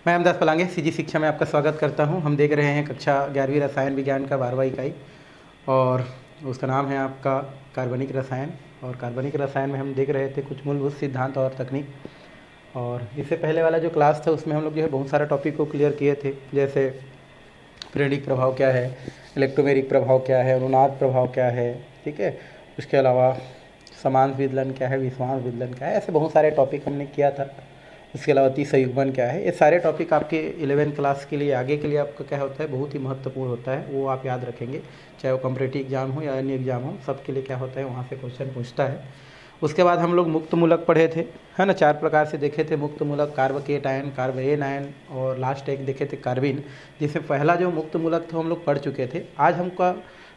मैं अमदास पलांगे सीजी शिक्षा में आपका स्वागत करता हूं। हम देख रहे हैं कक्षा 11वीं रसायन विज्ञान का 12वां इकाई और उसका नाम है आपका कार्बनिक रसायन। और कार्बनिक रसायन में हम देख रहे थे कुछ मूलभूत सिद्धांत और तकनीक। और इससे पहले वाला जो क्लास था उसमें हम लोग जो है बहुत सारा टॉपिक को क्लियर किए थे, जैसे प्रेरणिक प्रभाव क्या है, इलेक्ट्रोमेरिक प्रभाव क्या है, अनुनाद प्रभाव क्या है, ठीक है। उसके अलावा समांश विदलन क्या है, विषमांश विदलन क्या है, ऐसे बहुत सारे टॉपिक हमने किया था। इसके अलावा संयुग्मन क्या है, ये सारे टॉपिक आपके 11वीं क्लास के लिए आगे के लिए आपका क्या होता है, बहुत ही महत्वपूर्ण होता है। वो आप याद रखेंगे, चाहे वो कॉम्पिटिटिव एग्जाम हो या अन्य एग्जाम हो, सबके लिए क्या होता है वहाँ से क्वेश्चन पूछता है। उसके बाद हम लोग मुक्त मूलक पढ़े थे, है ना। 4 प्रकार से देखे थे मुक्त मूलक, कार्बोकेटायन, कार्बोएनायन और लास्ट एक देखे थे कार्बिन। जिससे पहला जो मुक्त मूलक था हम लोग पढ़ चुके थे। आज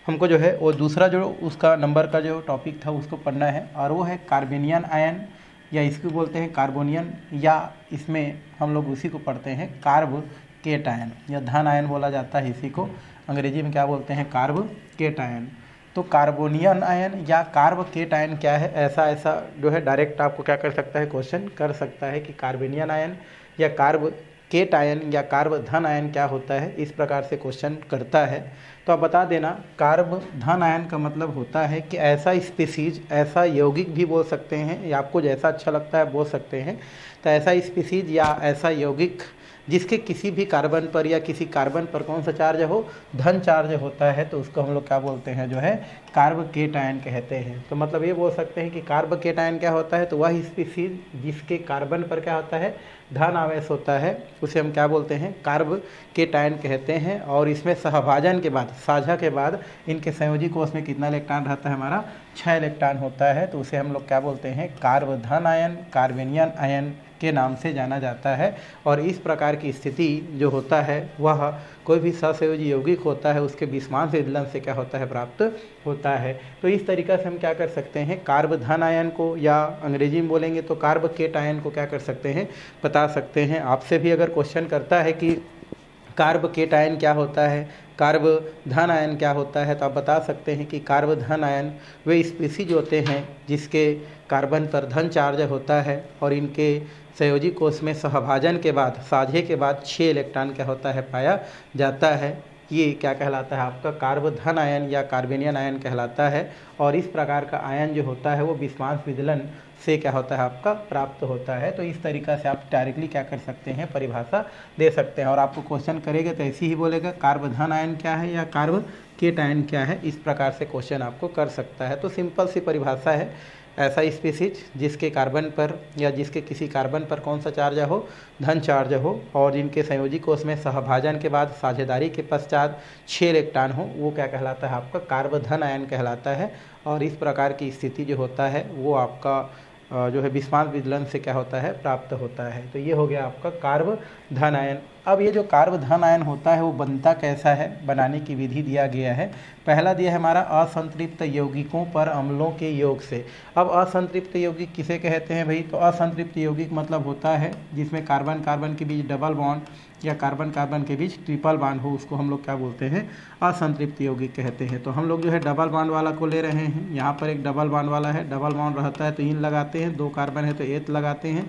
हमको जो है वो दूसरा जो उसका नंबर का जो टॉपिक था उसको पढ़ना है, और वो है कार्बेनियन आयन, या इसको बोलते हैं कार्बोनियन, या इसमें हम लोग उसी को पढ़ते हैं कार्बोकेटायन, या धन आयन बोला जाता है इसी को। अंग्रेजी में क्या बोलते हैं, कार्बोकेटायन। तो कार्बोनियन आयन या कार्बोकेटायन क्या है, ऐसा जो है डायरेक्ट आपको क्या कर सकता है, क्वेश्चन कर सकता है कि कार्बेनियन आयन या कार्बोकेटायन या कार्बधन आयन क्या होता है, इस प्रकार से क्वेश्चन करता है। तो आप बता देना, कार्बधन आयन का मतलब होता है कि ऐसा स्पीसीज, ऐसा यौगिक भी बोल सकते हैं, या आपको जैसा अच्छा लगता है बोल सकते हैं। तो ऐसा स्पीसीज या ऐसा यौगिक जिसके किसी भी कार्बन पर या किसी कार्बन पर कौन सा चार्ज हो, धन चार्ज होता है, तो उसको हम लोग क्या बोलते हैं, जो है कार्बोकेटायन कहते हैं। तो मतलब ये बोल सकते हैं कि कार्बोकेटायन क्या होता है, तो वह स्पीसीज जिसके कार्बन पर क्या होता है, धन आवेश होता है, उसे हम क्या बोलते हैं, कार्बोकेटायन कहते हैं। और इसमें सहभाजन के बाद, साझा के बाद इनके संयोजी कोष में कितना इलेक्ट्रॉन रहता है, हमारा 6 इलेक्ट्रॉन होता है। तो उसे हम लोग क्या बोलते हैं, कार्बधन आयन, कार्बेनियन आयन के नाम से जाना जाता है। और इस प्रकार की स्थिति जो होता है वह कोई भी सहसंयोजी यौगिक होता है उसके विषमांश विदलन से क्या होता है, प्राप्त होता है। तो इस तरीक़ा से हम क्या कर सकते हैं, कार्बधन आयन को, या अंग्रेजी में बोलेंगे तो कार्बोकेटायन को क्या कर सकते हैं, बता सकते हैं। आपसे भी अगर क्वेश्चन करता है कि कार्बोकेटायन क्या होता है, कार्बधन आयन क्या होता है, तो आप बता सकते हैं कि कार्बधन आयन वे स्पीसीज होते हैं जिसके कार्बन पर धन चार्ज होता है, और इनके संयोजी कोष में सहभाजन के बाद, साझे के बाद 6 इलेक्ट्रॉन क्या होता है, पाया जाता है। ये क्या कहलाता है, आपका कार्बधन आयन या कार्बेनियन आयन कहलाता है। और इस प्रकार का आयन जो होता है वो विषमांश विदलन से क्या होता है, आपका प्राप्त होता है। तो इस तरीक़ा से आप डायरेक्टली क्या कर सकते हैं, परिभाषा दे सकते हैं। और आपको क्वेश्चन करेगा तो ऐसे ही बोलेगा, कार्बधन आयन क्या है या कार्बोकेटायन क्या है, इस प्रकार से क्वेश्चन आपको कर सकता है। तो सिंपल सी परिभाषा है, ऐसा स्पीसीज जिसके कार्बन पर या जिसके किसी कार्बन पर कौन सा चार्ज हो, धन चार्ज हो, और जिनके संयोजी कोष में सहभाजन के बाद, साझेदारी के पश्चात 6 इलेक्ट्रॉन हो, वो क्या कहलाता है, आपका कार्बधन आयन कहलाता है। और इस प्रकार की स्थिति जो होता है वो आपका जो है विषमांश विदलन से क्या होता है, प्राप्त होता है। तो ये हो गया आपका कार्बधन आयन। अब ये जो कार्बधन आयन होता है वो बनता कैसा है, बनाने की विधि दिया गया है। पहला दिया है हमारा असंतृप्त यौगिकों पर अम्लों के योग से। अब असंतृप्त यौगिक किसे कहते हैं भाई, तो असंतृप्त यौगिक मतलब होता है जिसमें कार्बन कार्बन के बीच डबल बॉन्ड या कार्बन कार्बन के बीच ट्रिपल बॉन्ड हो, उसको हम लोग क्या बोलते हैं, असंतृप्त यौगिक कहते हैं। तो हम लोग जो है डबल बॉन्ड वाला को ले रहे हैं। यहाँ पर एक डबल बॉन्ड वाला है, डबल बॉन्ड रहता है तो इन लगाते हैं, 2 कार्बन है तो एथ लगाते हैं,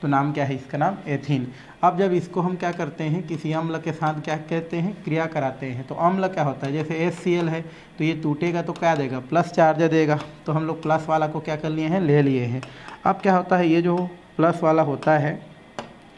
तो नाम क्या है, इसका नाम एथीन। अब जब इसको हम क्या करते हैं, किसी अम्ल के साथ क्या कहते हैं, क्रिया कराते हैं, तो अम्ल क्या होता है, जैसे HCl है तो ये टूटेगा तो क्या देगा, प्लस चार्ज देगा। तो हम लोग प्लस वाला को क्या कर लिए हैं, ले लिए हैं। अब क्या होता है, ये जो प्लस वाला होता है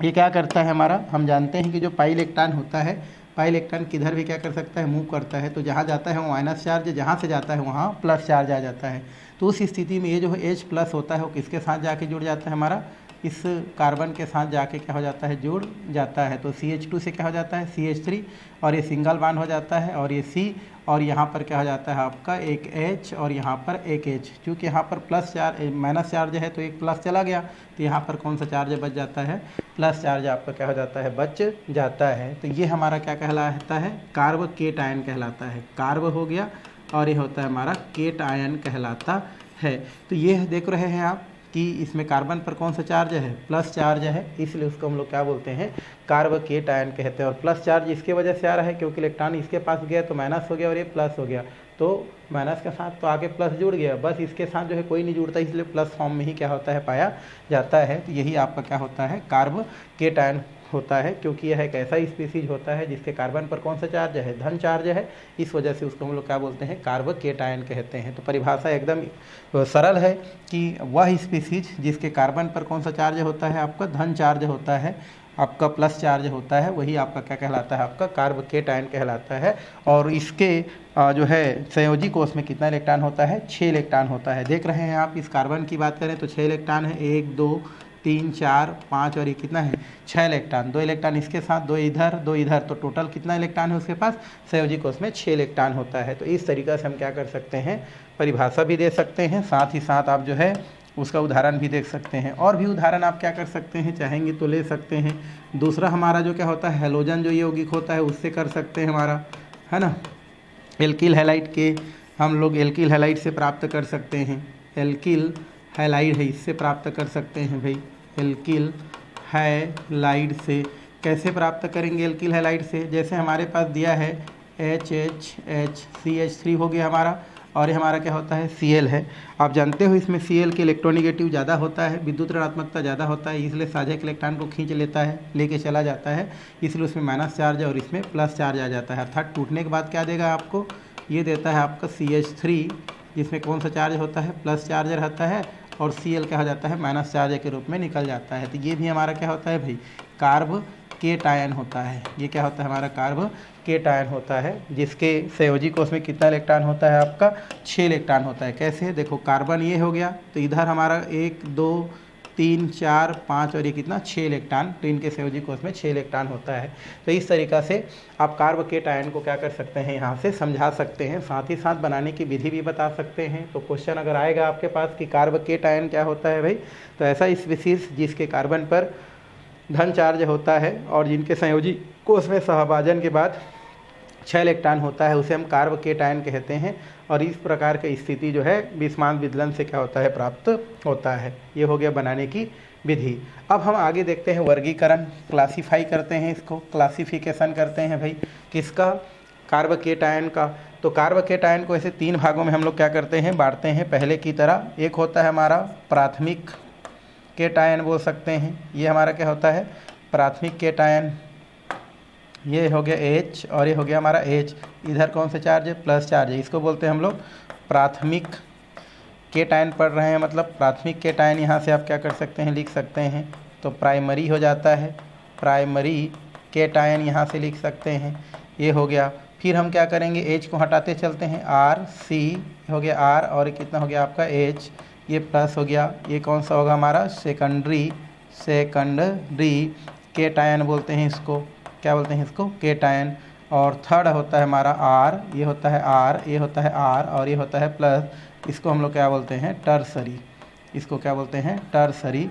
ये क्या करता है हमारा, हम जानते हैं कि जो पाई इलेक्ट्रॉन होता है, पाई इलेक्ट्रॉन किधर भी क्या कर सकता है, मूव करता है। तो जहाँ जाता है वो माइनस चार्ज, जहाँ से जाता है वहाँ प्लस चार्ज आ जाता है। तो उस स्थिति में ये जो H प्लस होता है वो किसके साथ जाके जुड़ जाता है, हमारा इस कार्बन के साथ जाके क्या हो जाता है, जुड़ जाता है। तो CH2 से क्या हो जाता है, CH3, और ये सिंगल बॉन्ड हो जाता है, और ये C, और यहाँ पर क्या हो जाता है आपका एक H, और यहाँ पर एक H। क्योंकि यहाँ पर प्लस चार्ज माइनस चार्ज है तो एक प्लस चला गया, तो यहाँ पर कौन सा चार्ज बच जाता है, प्लस चार्ज आपका क्या हो जाता है, बच जाता है। तो ये हमारा क्या कहलाता है, कार्बोकेटायन कहलाता है। कार्ब हो गया और ये होता है हमारा केटायन कहलाता है। तो ये देख रहे हैं आप कि इसमें कार्बन पर कौन सा चार्ज है, प्लस चार्ज है, इसलिए उसको हम लोग क्या बोलते हैं, कार्बोकेटायन कहते हैं। और प्लस चार्ज इसके वजह से आ रहा है क्योंकि इलेक्ट्रॉन इसके पास गया तो माइनस हो गया और ये प्लस हो गया, तो माइनस के साथ तो आगे प्लस जुड़ गया, बस इसके साथ जो है कोई नहीं जुड़ता, इसलिए प्लस फॉर्म में ही क्या होता है, पाया जाता है। तो यही आपका क्या होता है, कार्बोकेटायन होता है, क्योंकि यह एक ऐसा स्पीसीज होता है जिसके कार्बन पर कौन सा चार्ज है, धन चार्ज है। इस वजह से उसको हम लोग क्या बोलते हैं, कार्बोकेटायन कहते हैं। तो परिभाषा एकदम सरल है कि वह स्पीसीज जिसके कार्बन पर कौन सा चार्ज होता है, आपका धन चार्ज होता है, आपका प्लस चार्ज होता है, वही आपका क्या कहलाता है, आपका कार्बोकेटायन कहलाता है। और इसके जो है संयोजी कोष में कितना इलेक्ट्रॉन होता है, 6 इलेक्ट्रॉन होता है। देख रहे हैं आप, इस कार्बन की बात करें तो 6 इलेक्ट्रॉन है, 1 2 3 4 5 और ये कितना है, 6 इलेक्ट्रॉन। 2 इलेक्ट्रॉन इसके साथ, 2 इधर 2 इधर, तो टोटल कितना इलेक्ट्रॉन है उसके पास, संयोजी कोष में 6 इलेक्ट्रॉन होता है। तो इस तरीक़ा से हम क्या कर सकते हैं, परिभाषा भी दे सकते हैं, साथ ही साथ आप जो है उसका उदाहरण भी देख सकते हैं। और भी उदाहरण आप क्या कर सकते हैं, चाहेंगे तो ले सकते हैं। दूसरा हमारा जो क्या होता है, हैलोजन जो यौगिक होता है उससे कर सकते हैं हमारा, है ना। एल्किल हैलाइड के हम लोग एल्किल हैलाइड से प्राप्त कर सकते हैं, एल्किल हैलाइड है इससे प्राप्त कर सकते हैं भाई। एल्किल हैलाइड से कैसे प्राप्त करेंगे, एल्किल हैलाइड से जैसे हमारे पास दिया है HCH3 हो गया हमारा, और ये हमारा क्या होता है, Cl है। आप जानते हो इसमें Cl के इलेक्ट्रोनिगेटिव ज़्यादा होता है, विद्युत ऋणात्मकता ज़्यादा होता है, इसलिए साझक इलेक्ट्रॉन को खींच लेता है, लेके चला जाता है, इसलिए उसमें माइनस चार्ज है और इसमें प्लस चार्ज आ जाता है। अर्थात टूटने के बाद क्या देगा आपको, ये देता है आपका CH3, जिसमें कौन सा चार्ज होता है, प्लस चार्ज रहता है, और Cl क्या हो जाता है, माइनस चार्ज के रूप में निकल जाता है। तो ये भी हमारा क्या होता है भाई, कार्बोकेटायन होता है। ये क्या होता है, हमारा कार्बोकेटायन होता है, जिसके संयोजी कोष में कितना इलेक्ट्रॉन होता है, आपका 6 इलेक्ट्रॉन होता है। कैसे, देखो कार्बन ये हो गया, तो इधर हमारा 1 2 3 4 5 और ये कितना, 6 इलेक्ट्रॉन, तो इनके संयोजी कोष में 6 इलेक्ट्रॉन होता है। तो इस तरीक़ा से आप कार्बोकेटायन को क्या कर सकते हैं, यहाँ से समझा सकते हैं, साथ ही साथ बनाने की विधि भी बता सकते हैं। तो क्वेश्चन अगर आएगा आपके पास कि कार्बोकेटायन क्या होता है भाई, तो ऐसा स्पीसीज जिसके कार्बन पर धन चार्ज होता है और जिनके संयोजी कोष में सहभाजन के बाद 6 इलेक्ट्रॉन होता है, उसे हम कार्बोकेटायन कहते हैं। और इस प्रकार की स्थिति जो है विस्मांत विदलन से क्या होता है, प्राप्त होता है। ये हो गया बनाने की विधि। अब हम आगे देखते हैं वर्गीकरण, क्लासीफाई करते हैं, इसको क्लासिफिकेशन करते हैं भाई, किसका, कार्बोकेटायन का। तो कार्बोकेटायन को ऐसे 3 भागों में हम लोग क्या करते हैं, बांटते हैं पहले की तरह। एक होता है हमारा प्राथमिक केटायन बोल सकते हैं, ये हमारा क्या होता है, प्राथमिक केटायन। ये हो गया H और ये हो गया हमारा H, इधर कौन सा चार्ज है, प्लस चार्ज है, इसको बोलते हैं हम लोग प्राथमिक केटायन पढ़ रहे हैं, मतलब प्राथमिक केटायन। यहाँ से आप क्या कर सकते हैं, लिख सकते हैं, तो प्राइमरी हो जाता है, प्राइमरी केटायन यहाँ से लिख सकते हैं, ये हो गया। फिर हम क्या करेंगे, H को हटाते चलते हैं, RC हो गया R, और कितना हो गया आपका H, ये प्लस हो गया। ये कौन सा होगा हमारा, सेकेंडरी केटायन बोलते हैं इसको, क्या बोलते हैं इसको, केटायन। और थर्ड होता है हमारा R, ये होता है R, ये होता है R, और ये होता है प्लस, इसको हम लोग क्या बोलते हैं, टर्सरी, इसको क्या बोलते हैं, टर्सरी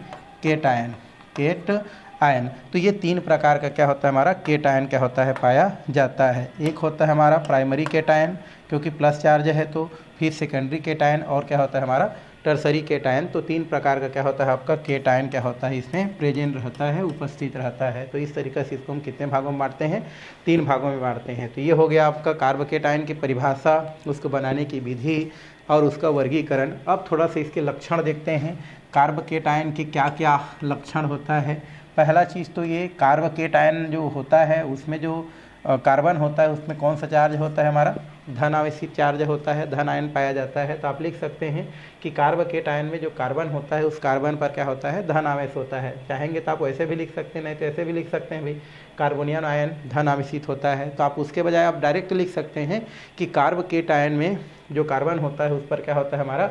केटायन, केटायन। तो ये 3 प्रकार का क्या होता है हमारा केटायन क्या होता है, पाया जाता है। एक होता है हमारा प्राइमरी केटायन, क्योंकि प्लस चार्ज है, तो फिर सेकेंडरी केटायन, और क्या होता है हमारा टर्सरी केटायन। तो 3 प्रकार का क्या होता है आपका केटायन क्या होता है, इसमें प्रेजेंट रहता है, उपस्थित रहता है। तो इस तरीके से इसको हम कितने भागों में बांटते हैं, 3 भागों में बांटते हैं। तो ये हो गया आपका कार्बोकेटायन की परिभाषा, उसको बनाने की विधि और उसका वर्गीकरण। अब थोड़ा सा इसके लक्षण देखते हैं, कार्बोकेटायन के क्या क्या लक्षण होता है। पहला चीज़ तो ये, कार्बोकेटायन जो होता है उसमें जो कार्बन होता है उसमें कौन सा चार्ज होता है हमारा, धन आवेशित चार्ज होता है, धन आयन पाया जाता है। तो आप लिख सकते हैं कि कार्बोकेटायन में जो कार्बन होता है उस कार्बन पर क्या होता है, धन आवेश होता है। चाहेंगे तो आप वैसे भी लिख सकते हैं, नहीं तो ऐसे भी लिख सकते हैं भाई, कार्बोनियन आयन धन आवेशित होता है। तो आप उसके बजाय आप डायरेक्ट लिख सकते हैं कि कार्बोकेटायन में जो कार्बन होता है उस पर क्या होता है हमारा,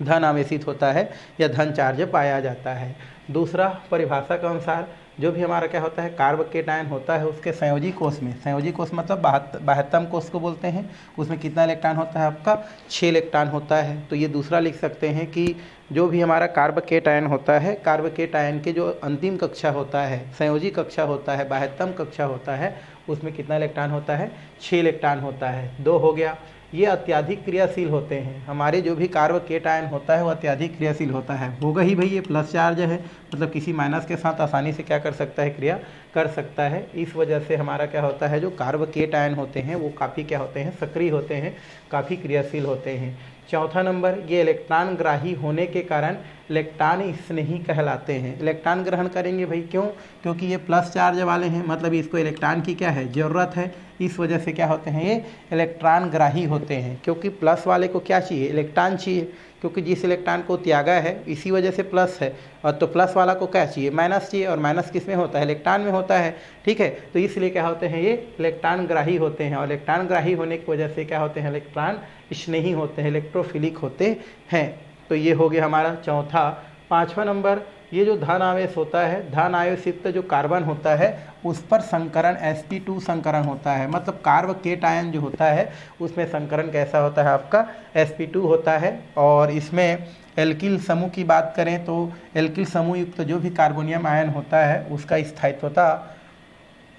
धन आवेशित होता है या धन चार्ज पाया जाता है। दूसरा, परिभाषा के अनुसार जो भी हमारा क्या होता है कार्बोकेटायन होता है, उसके संयोजी कोष में, संयोजी कोष मतलब बाह्यतम कोष को बोलते हैं, उसमें कितना इलेक्ट्रॉन होता है आपका, 6 इलेक्ट्रॉन होता है। तो ये दूसरा लिख सकते हैं कि जो भी हमारा कार्बोकेटायन होता है, कार्बोकेटायन के जो अंतिम कक्षा होता है, संयोजी कक्षा होता है, बाह्यतम कक्षा होता है, उसमें कितना इलेक्ट्रॉन होता है, 6 इलेक्ट्रॉन होता है। 2 हो गया, ये अत्यधिक क्रियाशील होते हैं। हमारे जो भी कार्बोकेटायन होता है वो अत्यधिक क्रियाशील होता है, होगा ही भाई, ये प्लस चार्ज है, मतलब किसी माइनस के साथ आसानी से क्या कर सकता है, क्रिया कर सकता है। इस वजह से हमारा क्या होता है, जो कार्बोकेटायन होते हैं वो काफ़ी क्या होते हैं, सक्रिय होते हैं, काफ़ी क्रियाशील होते हैं। चौथा नंबर, ये इलेक्ट्रॉन ग्राही होने के कारण इलेक्ट्रॉन स्नेही कहलाते हैं। इलेक्ट्रॉन ग्रहण करेंगे भाई, क्यों? क्योंकि ये प्लस चार्ज वाले हैं, मतलब इसको इलेक्ट्रॉन की क्या है, ज़रूरत है। इस वजह से क्या होते हैं, ये इलेक्ट्रॉन ग्राही होते हैं। क्योंकि प्लस वाले को क्या चाहिए, इलेक्ट्रॉन चाहिए, क्योंकि जिस इलेक्ट्रॉन को त्यागा है इसी वजह से प्लस है। और तो प्लस वाला को क्या चाहिए, माइनस चाहिए, और माइनस किस में होता है, इलेक्ट्रॉन में होता है। ठीक है, तो इसलिए क्या होते हैं, ये इलेक्ट्रॉन ग्राही होते हैं। और इलेक्ट्रॉन ग्राही होने की वजह से क्या होते हैं, इलेक्ट्रॉन स्नेही होते हैं, इलेक्ट्रोफिलिक होते हैं। तो ये हो गया हमारा चौथा। पाँचवा नंबर, ये जो धन आवेश होता है, धन आवेश युक्त जो कार्बन होता है उस पर संकरण sp2 संकरण होता है। मतलब कार्ब केटायन जो होता है उसमें संकरण कैसा होता है, आपका sp2 होता है। और इसमें एल्किल समूह की बात करें तो एल्किल समूह युक्त जो भी कार्बोनियम आयन होता है उसका स्थायित्वता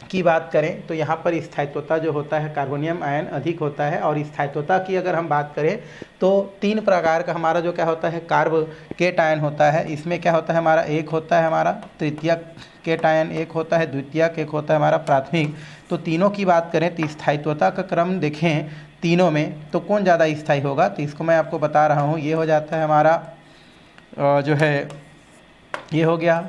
की बात करें तो यहाँ पर स्थायित्वता जो होता है कार्बोनियम आयन अधिक होता है। और स्थायित्वता की अगर हम बात करें तो 3 प्रकार का हमारा जो क्या होता है, कार्ब केटायन होता है। इसमें क्या होता है हमारा, एक होता है हमारा तृतीयक केटायन, एक होता है द्वितीयक, एक होता है हमारा प्राथमिक। तो तीनों की बात करें तो स्थायित्वता का क्रम देखें तीनों में तो कौन ज़्यादा स्थायी होगा, तो इसको मैं आपको बता रहा हूँ। ये हो जाता है हमारा जो है, ये हो गया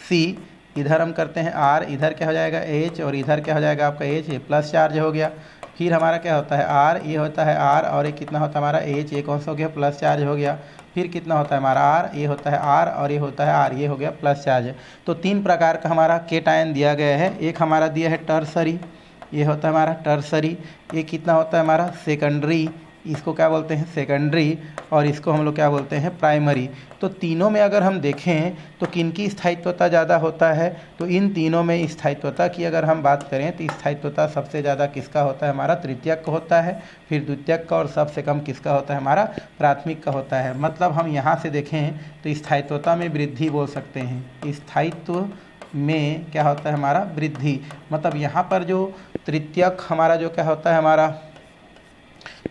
C, इधर हम करते हैं R, इधर क्या हो जाएगा H, और इधर क्या हो जाएगा आपका H, ये प्लस चार्ज हो गया। फिर हमारा क्या होता है R, ये होता है R, और ये कितना होता है हमारा H, ये कौन सा हो गया, प्लस चार्ज हो गया। फिर कितना होता है हमारा R, ये होता है R, और ये होता है R, ये हो गया प्लस चार्ज। तो 3 प्रकार का हमारा केटायन दिया गया है। एक हमारा दिया है टर्सरी, ये होता है हमारा टर्सरी। ये कितना होता है हमारा सेकेंडरी, इसको क्या बोलते हैं सेकेंडरी, और इसको हम लोग क्या बोलते हैं प्राइमरी। तो तीनों में अगर हम देखें तो किनकी स्थायित्वता ज़्यादा होता है, तो इन तीनों में स्थायित्वता की अगर हम बात करें तो स्थायित्वता सबसे ज़्यादा किसका होता है, हमारा तृतीयक का होता है, फिर द्वितीयक का, और सबसे कम किसका होता है, हमारा प्राथमिक का होता है। मतलब हम यहाँ से देखें तो स्थायित्वता में वृद्धि बोल सकते हैं, स्थायित्व में क्या होता है हमारा वृद्धि। मतलब यहाँ पर जो तृतीयक हमारा जो क्या होता है, हमारा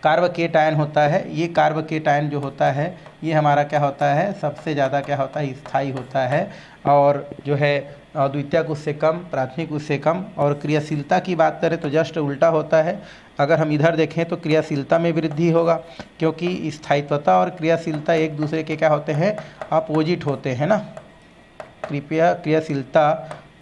कार्ब केटायन होता है, ये कार्ब केटायन जो होता है ये हमारा क्या होता है, सबसे ज़्यादा क्या होता है, स्थायी होता है। और जो है द्वितीयक उससे कम, प्राथमिक उससे कम। और क्रियाशीलता की बात करें तो जस्ट उल्टा होता है। अगर हम इधर देखें तो क्रियाशीलता में वृद्धि होगा, क्योंकि स्थायित्वता और क्रियाशीलता एक दूसरे के क्या होते हैं, अपोजिट होते हैं ना। कृपया क्रियाशीलता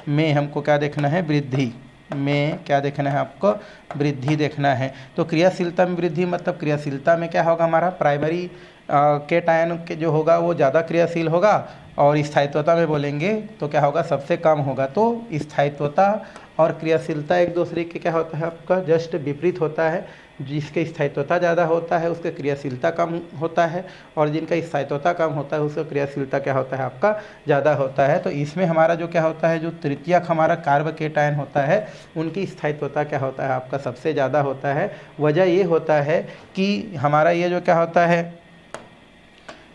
में हमको क्या देखना है, वृद्धि में क्या देखना है आपको, वृद्धि देखना है। तो क्रियाशीलता में वृद्धि मतलब क्रियाशीलता में क्या होगा, हमारा प्राइमरी केटायन के जो होगा वो ज़्यादा क्रियाशील होगा, और स्थायित्वता में बोलेंगे तो क्या होगा, सबसे कम होगा। तो स्थायित्वता और क्रियाशीलता एक दूसरे के क्या होता है, आपका जस्ट विपरीत होता है। जिसके स्थायित्वता ज़्यादा होता है उसका क्रियाशीलता कम होता है, और जिनका स्थायित्वता कम होता है उसका क्रियाशीलता क्या होता है, आपका ज़्यादा होता है। तो इसमें हमारा जो क्या होता है, जो तृतीयक हमारा कार्ब केटायन होता है उनकी स्थायित्वता क्या होता है, आपका सबसे ज़्यादा होता है। वजह ये होता है कि हमारा ये जो क्या होता है,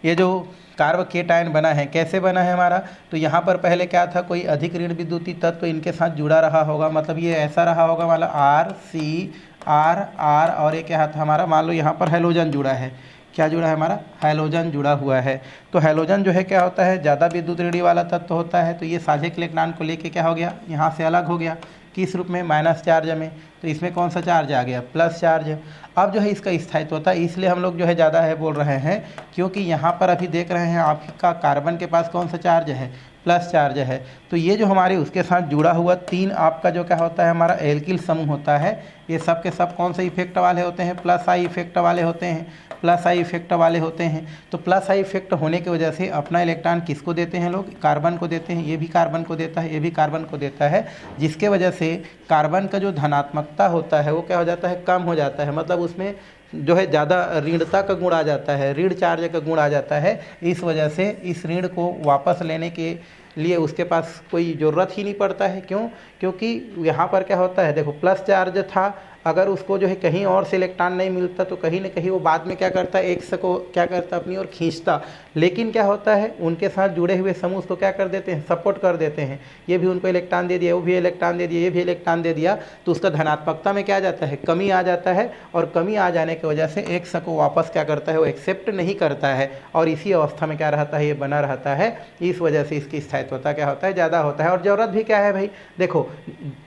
ये जो कार्ब केटायन बना है, कैसे बना है हमारा, तो यहाँ पर पहले क्या था, कोई अधिक ऋण विद्युतीय तत्व इनके साथ जुड़ा रहा होगा। मतलब ये ऐसा रहा होगा, मतलब R C R R, और ये क्या था हमारा, मान लो यहाँ पर हैलोजन जुड़ा है, क्या जुड़ा है हमारा, हैलोजन जुड़ा हुआ है। तो हैलोजन जो है क्या होता है, ज़्यादा विद्युत ऋणी वाला तत्व होता है। तो ये साझे इलेक्ट्रॉन को लेके क्या हो गया, यहाँ से अलग हो गया, किस रूप में, माइनस चार्ज में। तो इसमें कौन सा चार्ज आ गया, प्लस चार्ज। अब जो है इसका स्थायित्वता इसलिए हम लोग जो है ज़्यादा है बोल रहे हैं, क्योंकि यहाँ पर अभी देख रहे हैं आपका कार्बन के पास कौन सा चार्ज है, प्लस चार्ज है। तो ये जो हमारे उसके साथ जुड़ा हुआ 3 आपका जो क्या होता है, हमारा एल्किल समूह होता है, ये सब के सब कौन से इफेक्ट वाले होते हैं, प्लस आई इफेक्ट वाले होते हैं, प्लस आई इफेक्ट वाले होते हैं। तो प्लस आई इफेक्ट होने की वजह से अपना इलेक्ट्रॉन किसको देते हैं लोग, कार्बन को देते हैं। ये भी कार्बन को देता है, ये भी कार्बन को देता है, जिसके वजह से कार्बन का जो धनात्मकता होता है वो क्या हो जाता है, कम हो जाता है। मतलब उसमें जो है ज़्यादा ऋणता का गुण आ जाता है, ऋण चार्ज का गुण आ जाता है। इस वजह से इस ऋण को वापस लेने के लिए उसके पास कोई ज़रूरत ही नहीं पड़ता है। क्यों, क्योंकि यहाँ पर क्या होता है, देखो प्लस चार्ज था, अगर उसको जो है कहीं और से इलेक्ट्रॉन नहीं मिलता तो कहीं ना कहीं वो बाद में क्या करता है, एक्स को क्या करता अपनी ओर खींचता। लेकिन क्या होता है, उनके साथ जुड़े हुए समूह उसको क्या कर देते हैं, सपोर्ट कर देते हैं। ये भी उनको इलेक्ट्रॉन दे दिया, वो भी इलेक्ट्रॉन दे दिया, ये भी इलेक्ट्रॉन दे दिया, तो उसका धनात्मकता में क्या आ जाता है, कमी आ जाता है। और कमी आ जाने की वजह से एक्स को वापस क्या करता है, वो एक्सेप्ट नहीं करता है, और इसी अवस्था में क्या रहता है, ये बना रहता है। इस वजह से इसकी स्थायित्वता क्या होता है, ज़्यादा होता है। और ज़रूरत भी क्या है भाई, देखो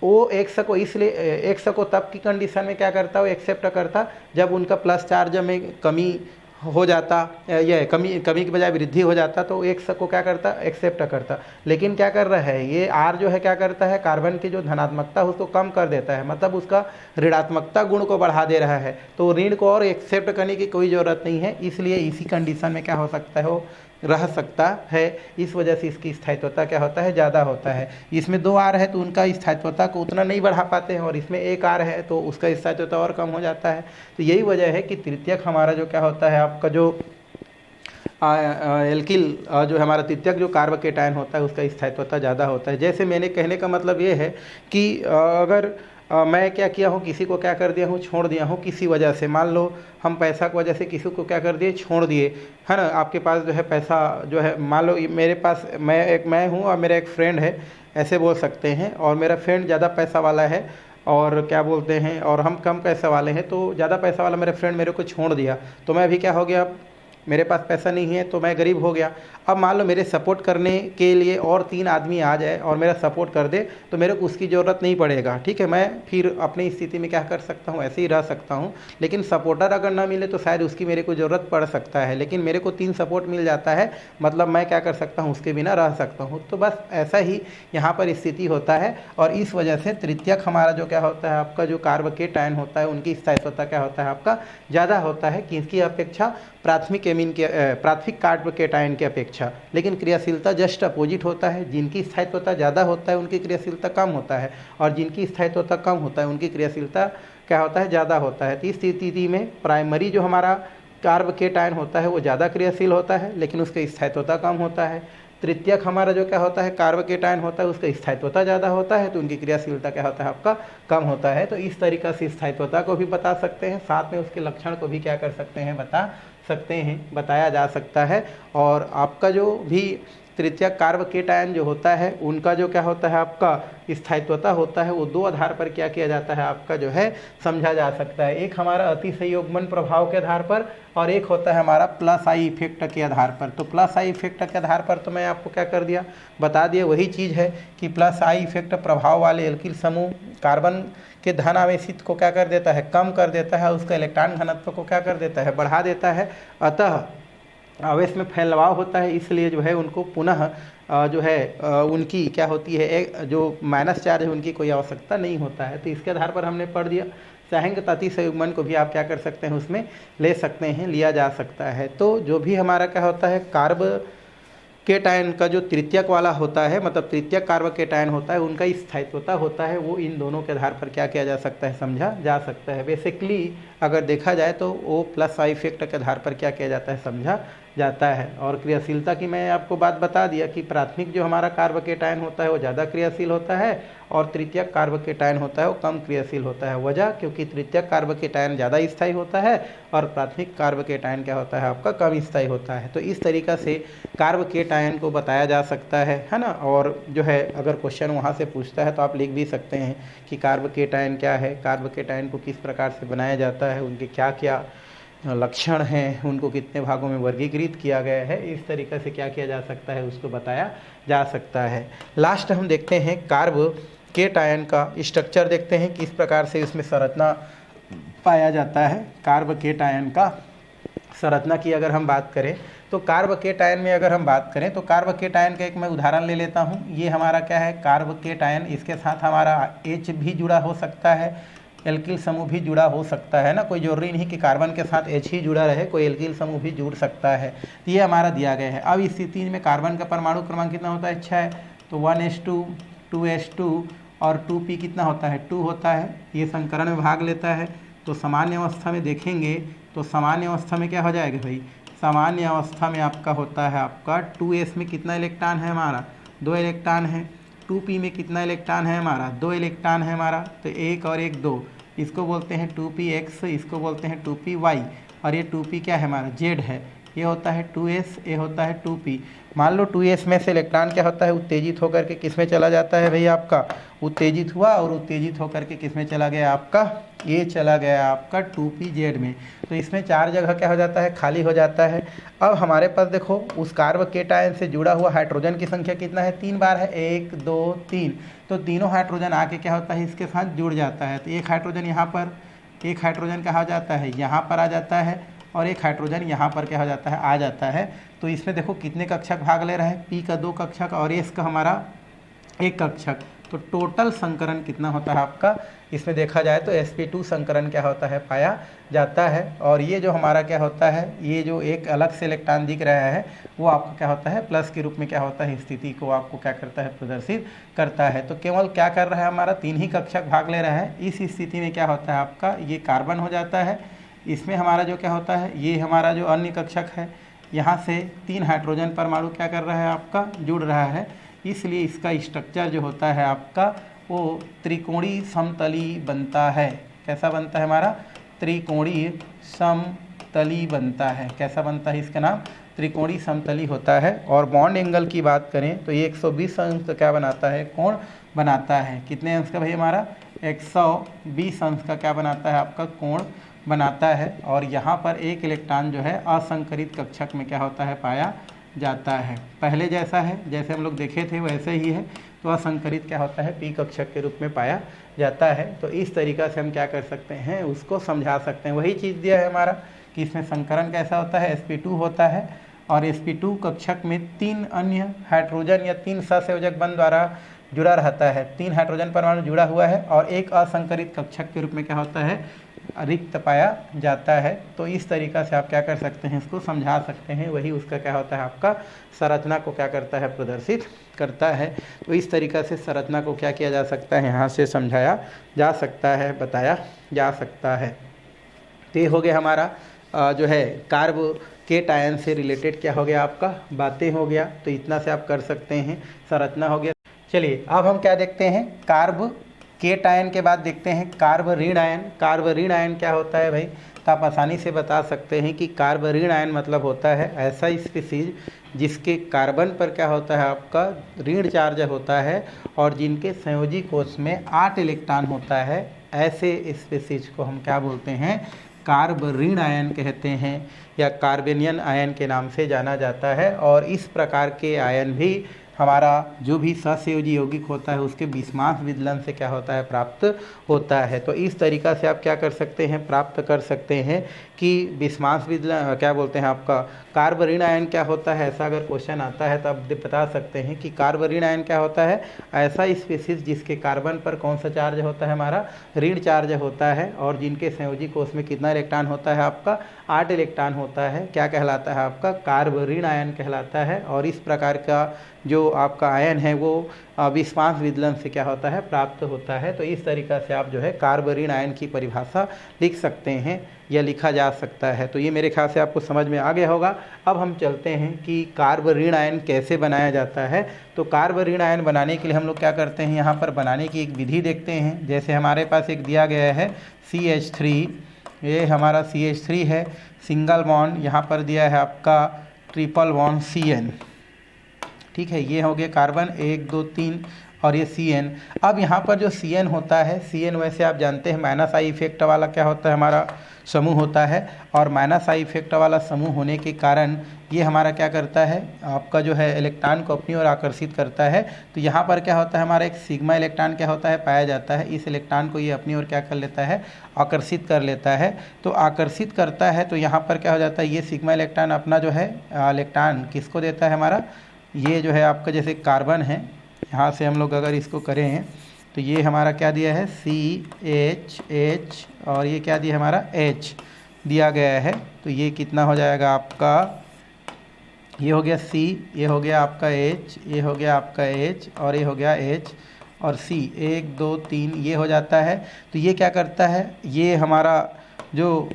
वो एक्स को इसलिए एक्स को तब की कंडीशन में क्या करता है, वो एक्सेप्ट करता जब उनका प्लस चार्ज में कमी हो जाता, ये कमी कमी की बजाय वृद्धि हो जाता, तो एक को क्या करता, एक्सेप्ट करता। लेकिन क्या कर रहा है ये R जो है, क्या करता है, कार्बन की जो धनात्मकता है उसको कम कर देता है, मतलब उसका ऋणात्मकता गुण को बढ़ा दे रहा है। तो ऋण को और एक्सेप्ट करने की कोई ज़रूरत नहीं है, इसलिए इसी कंडीशन में क्या हो सकता है, वो रह सकता है। इस वजह से इसकी स्थायित्वता क्या होता है, ज़्यादा होता है। इसमें 2 R है तो उनका स्थायित्वता को उतना नहीं बढ़ा पाते हैं, और इसमें 1 R है तो उसका स्थायित्वता और कम हो जाता है। तो यही वजह है कि तृतीयक हमारा जो क्या होता है, आपका जो एल्किल जो हमारा तृतीयक जो कार्बोकेटायन होता है उसका स्थायित्वता ज़्यादा होता है। जैसे मैंने कहने का मतलब ये है कि अगर मैं क्या किया हूँ, किसी को क्या कर दिया हूँ, छोड़ दिया हूँ किसी वजह से, मान लो हम पैसा की वजह से किसी को क्या कर दिए, छोड़ दिए, है ना। आपके पास जो है पैसा जो है, मान लो मेरे पास मैं हूँ और मेरा एक फ्रेंड है, ऐसे बोल सकते हैं, और मेरा फ्रेंड ज़्यादा पैसा वाला है और क्या बोलते हैं, और हम कम पैसे वाले हैं, तो ज़्यादा पैसा वाला मेरा फ्रेंड मेरे को छोड़ दिया, तो मैं अभी क्या हो गया, मेरे पास पैसा नहीं है तो मैं गरीब हो गया। अब मान लो मेरे सपोर्ट करने के लिए और 3 आदमी आ जाए और मेरा सपोर्ट कर दे, तो मेरे को उसकी ज़रूरत नहीं पड़ेगा, ठीक है। मैं फिर अपनी स्थिति में क्या कर सकता हूँ, ऐसे ही रह सकता हूँ। लेकिन सपोर्टर अगर ना मिले तो शायद उसकी मेरे को ज़रूरत पड़ सकता है, लेकिन मेरे को 3 सपोर्ट मिल जाता है, मतलब मैं क्या कर सकता हूँ, उसके बिना रह सकता हूँ। तो बस ऐसा ही यहाँ पर स्थिति होता है, और इस वजह से तृतीयक हमारा जो क्या होता है, आपका जो कार्बोकेटायन होता है उनकी स्थायित्वता क्या होता है, आपका ज़्यादा होता है किसकी अपेक्षा, प्राथमिक एमीन के प्राथमिक कार्बोकेटायन की अपेक्षा। लेकिन क्रियाशीलता जस्ट अपोजिट होता है, जिनकी स्थायित्वता ज़्यादा होता है उनकी क्रियाशीलता कम होता है, और जिनकी स्थायित्वता कम होता है उनकी क्रियाशीलता क्या होता है, ज़्यादा होता है। तो इस स्थिति में प्राइमरी जो हमारा कार्बोकेटायन होता है वो ज़्यादा क्रियाशील होता है, लेकिन उसकी स्थायित्वता कम होता है। तृतीयक हमारा जो क्या होता है, कार्बोकेटायन होता है, उसका स्थायित्वता ज़्यादा होता है, तो उनकी क्रियाशीलता क्या होता है, आपका कम होता है। तो इस तरीक़ा से स्थायित्वता को भी बता सकते हैं, साथ में उसके लक्षण को भी क्या कर सकते हैं, बता सकते हैं, बताया जा सकता है। और आपका जो भी तृतीयक कार्बोकेटायन जो होता है उनका जो क्या होता है, आपका स्थायित्वता होता है, वो 2 आधार पर क्या किया जाता है, आपका जो है समझा जा सकता है। एक हमारा अतिसंयोगमन प्रभाव के आधार पर, और एक होता है हमारा प्लस आई इफेक्ट के आधार पर। तो प्लस आई इफेक्ट के आधार पर तो मैं आपको क्या कर दिया, बता दिया, वही चीज़ है कि प्लस आई इफेक्ट प्रभाव वाले एल्किल समूह कार्बन के धन आवेशित को क्या कर देता है, कम कर देता है, उसका इलेक्ट्रॉन घनत्व को क्या कर देता है, बढ़ा देता है। अतः आवेश में फैलाव होता है, इसलिए जो है उनको पुनः जो है उनकी क्या होती है, जो माइनस चार्ज है उनकी कोई आवश्यकता नहीं होता है। तो इसके आधार पर हमने पढ़ दिया। सहायक अतिसंयुग्मन को भी आप क्या कर सकते हैं, उसमें ले सकते हैं, लिया जा सकता है। तो जो भी हमारा क्या होता है, कार्बोकेटायन का जो तृतीयक वाला होता है, मतलब तृतीयक कार्बोकेटायन होता है, उनका स्थायित्वता होता है, वो इन दोनों के आधार पर क्या किया जा सकता है, समझा जा सकता है। बेसिकली अगर देखा जाए तो वो प्लस आई इफेक्ट के आधार पर क्या किया जाता है, समझा जाता है। और क्रियाशीलता की मैं आपको बात बता दिया कि प्राथमिक जो हमारा कार्बोकेटायन होता है वो ज़्यादा क्रियाशील होता है, और तृतीयक कार्बोकेटायन होता है वो कम क्रियाशील होता है। वजह, क्योंकि तृतीयक कार्बोकेटायन ज़्यादा स्थायी होता है और प्राथमिक कार्बोकेटायन क्या होता है, आपका कम स्थायी होता है। तो इस तरीक़ा से कार्बोकेटायन को बताया जा सकता है ना। और जो है अगर क्वेश्चन वहाँ से पूछता है तो आप लिख भी सकते हैं कि कार्बोकेटायन क्या है, कार्बोकेटायन को किस प्रकार से बनाया जाता है, उनके क्या क्या लक्षण हैं, उनको कितने भागों में वर्गीकृत किया गया है, इस तरीक़े से क्या किया जा सकता है, उसको बताया जा सकता है। लास्ट हम देखते हैं कार्बोकेटायन का स्ट्रक्चर, देखते हैं किस प्रकार से इसमें संरचना पाया जाता है। कार्बोकेटायन का संरचना की अगर हम बात करें तो कार्बोकेटायन में अगर हम बात करें तो कार्बोकेटायन का एक मैं उदाहरण ले लेता हूँ। ये हमारा क्या है, कार्बोकेटायन, इसके साथ हमारा H भी जुड़ा हो सकता है, एल्किल समूह भी जुड़ा हो सकता है ना। कोई जरूरी नहीं कि कार्बन के साथ H ही जुड़ा रहे, कोई एल्किल समूह भी जुड़ सकता है। तो ये हमारा दिया गया है। अब इस स्थिति में कार्बन का परमाणु क्रमांक कितना होता है, 6, तो 1s2 2s2 और 2p कितना होता है, 2 होता है। ये संकरण में भाग लेता है। तो सामान्य अवस्था में देखेंगे तो सामान्य अवस्था में क्या हो जाएगा भाई, सामान्य अवस्था में आपका होता है, आपका 2s में कितना इलेक्ट्रॉन है हमारा, 2 इलेक्ट्रॉन है। 2p में कितना इलेक्ट्रॉन है हमारा, 2 इलेक्ट्रॉन है हमारा। तो 1 और 1 2, इसको बोलते हैं 2px, इसको बोलते हैं 2py, और ये 2p क्या है हमारा, z है। ये होता है 2s, ये होता है 2p। मान लो 2s में से इलेक्ट्रॉन क्या होता है, उत्तेजित होकर के किस में चला जाता है भाई, आपका उत्तेजित हुआ, और उत्तेजित होकर के किस में चला गया, आपका ये चला गया आपका 2pz में। तो इसमें 4 जगह क्या हो जाता है, खाली हो जाता है। अब हमारे पास देखो उस कार्बोकेटायन से जुड़ा हुआ हाइड्रोजन की संख्या कितना है, 3 बार है, 1 2 3। तो तीनों हाइड्रोजन आके क्या होता है, इसके साथ जुड़ जाता है। तो एक हाइड्रोजन यहाँ पर, एक हाइड्रोजन कहा जाता है यहाँ पर आ जाता है, और एक हाइड्रोजन यहाँ पर क्या हो जाता है, आ जाता है। तो इसमें देखो कितने कक्षक भाग ले रहे हैं, P का 2 कक्षक और S का हमारा 1 कक्षक। तो टोटल संकरण कितना होता है आपका, इसमें देखा जाए तो sp2 संकरण क्या होता है, पाया जाता है। और ये जो हमारा क्या होता है, ये जो एक अलग से इलेक्ट्रॉन दिख रहा है वो आपका क्या होता है, प्लस के रूप में क्या होता है, स्थिति को आपको क्या करता है, प्रदर्शित करता है। तो केवल क्या कर रहा है, हमारा 3 ही कक्षक भाग ले रहा है। इस स्थिति में क्या होता है आपका, ये कार्बन हो जाता है। इसमें हमारा जो क्या होता है, ये हमारा जो अन्य कक्षक है, यहाँ से 3 हाइड्रोजन परमाणु क्या कर रहा है आपका, जुड़ रहा है। इसलिए इसका स्ट्रक्चर जो होता है आपका वो त्रिकोणीय समतली बनता है। कैसा बनता है हमारा, त्रिकोणीय समतली बनता है। कैसा बनता है, इसका नाम त्रिकोणीय समतली होता है। और बॉन्ड एंगल की बात करें तो ये 120 अंश का क्या बनाता है, कोण बनाता है। कितने अंश का भाई, हमारा 120 अंश का क्या बनाता है आपका, कोण बनाता है। और यहाँ पर एक इलेक्ट्रॉन जो है असंकरित कक्षक में क्या होता है, पाया जाता है। पहले जैसा है, जैसे हम लोग देखे थे वैसे ही है। तो असंकरित क्या होता है, P कक्षक के रूप में पाया जाता है। तो इस तरीक़ा से हम क्या कर सकते हैं, उसको समझा सकते हैं। वही चीज़ दिया है हमारा कि इसमें संकरण कैसा होता है, sp2 होता है। और sp2 कक्षक में 3 अन्य हाइड्रोजन या 3 सहसंयोजक बंध द्वारा जुड़ा रहता है। 3 हाइड्रोजन परमाणु जुड़ा हुआ है और एक असंकरित कक्षक के रूप में क्या होता है, रिक्त पाया जाता है। तो इस तरीक़ा से आप क्या कर सकते हैं, इसको समझा सकते हैं। वही उसका क्या होता है, आपका संरचना को क्या करता है, प्रदर्शित करता है। तो इस तरीक़ा से संरचना को क्या किया जा सकता है, यहाँ से समझाया जा सकता है, बताया जा सकता है। तो ये हो गया हमारा जो है कार्बोकेट आयन से रिलेटेड क्या हो गया आपका, बातें हो गया। तो इतना से आप कर सकते हैं, संरचना हो गया। चलिए अब हम क्या देखते हैं, कार्बोकेट आयन के बाद देखते हैं कार्बोऋण आयन। कार्बोऋण आयन क्या होता है भाई, तो आप आसानी से बता सकते हैं कि कार्बोऋण आयन मतलब होता है ऐसा स्पीसीज जिसके कार्बन पर क्या होता है आपका, ऋण चार्ज होता है और जिनके संयोजी कोष में 8 इलेक्ट्रॉन होता है। ऐसे स्पीसीज को हम क्या बोलते हैं, कार्बोऋण आयन कहते हैं या कार्बेनियन आयन के नाम से जाना जाता है। और इस प्रकार के आयन भी हमारा जो भी सहसंयोजी यौगिक होता है उसके बिस्मास विदलन से क्या होता है, प्राप्त होता है। तो इस तरीक़ा से आप क्या कर सकते हैं, प्राप्त कर सकते हैं कि बिस्मास विदलन क्या बोलते हैं आपका, कार्बोऋण आयन क्या होता है। ऐसा अगर क्वेश्चन आता है तो आप बता सकते हैं कि कार्बोऋण आयन क्या होता है, ऐसा स्पीसीज जिसके कार्बन पर कौन सा चार्ज होता है, हमारा ऋण चार्ज होता है और जिनके संयोजी कोष में कितना इलेक्ट्रॉन होता है आपका, 8 इलेक्ट्रॉन होता है। क्या कहलाता है आपका, कार्बोऋण आयन कहलाता है। और इस प्रकार का जो आपका आयन है वो बिस्मास विदलन से क्या होता है, प्राप्त होता है। तो इस तरीक़ा से आप जो है कार्बोऋण आयन की परिभाषा लिख सकते हैं या लिखा जा सकता है। तो ये मेरे ख्याल से आपको समझ में आ गया होगा। अब हम चलते हैं कि कार्बोऋण आयन कैसे बनाया जाता है। तो कार्बोऋण आयन बनाने के लिए हम लोग क्या करते हैं, यहाँ पर बनाने की एक विधि देखते हैं। जैसे हमारे पास एक दिया गया है CH3, ये हमारा CH3 है, सिंगल बॉन्ड यहाँ पर दिया है आपका ट्रिपल बॉन्ड CN। ठीक है, ये हो गया कार्बन 1 2 3 और ये CN। अब यहाँ पर जो CN होता है, CN वैसे आप जानते हैं माइनस आई इफेक्ट वाला क्या होता है, हमारा समूह होता है। और माइनस आई इफेक्ट वाला समूह होने के कारण ये हमारा क्या करता है, आपका जो है इलेक्ट्रॉन को अपनी ओर आकर्षित करता है। तो यहाँ पर क्या होता है, हमारा एक सिग्मा इलेक्ट्रॉन क्या होता है, पाया जाता है। इस इलेक्ट्रॉन को ये अपनी ओर क्या कर लेता है, आकर्षित कर लेता है। तो आकर्षित करता है तो यहाँ पर क्या हो जाता है, ये सिग्मा इलेक्ट्रॉन अपना जो है इलेक्ट्रॉन किसको देता है, हमारा ये जो है आपका जैसे कार्बन है, यहाँ से हम लोग अगर इसको करें तो ये हमारा क्या दिया है, CH और ये क्या दिया हमारा H दिया गया है। तो ये कितना हो जाएगा आपका, ये हो गया C, ये हो गया आपका H, ये हो गया आपका H और ये हो गया H और C, 1 2 3 ये हो जाता है। तो ये क्या करता है, ये हमारा जो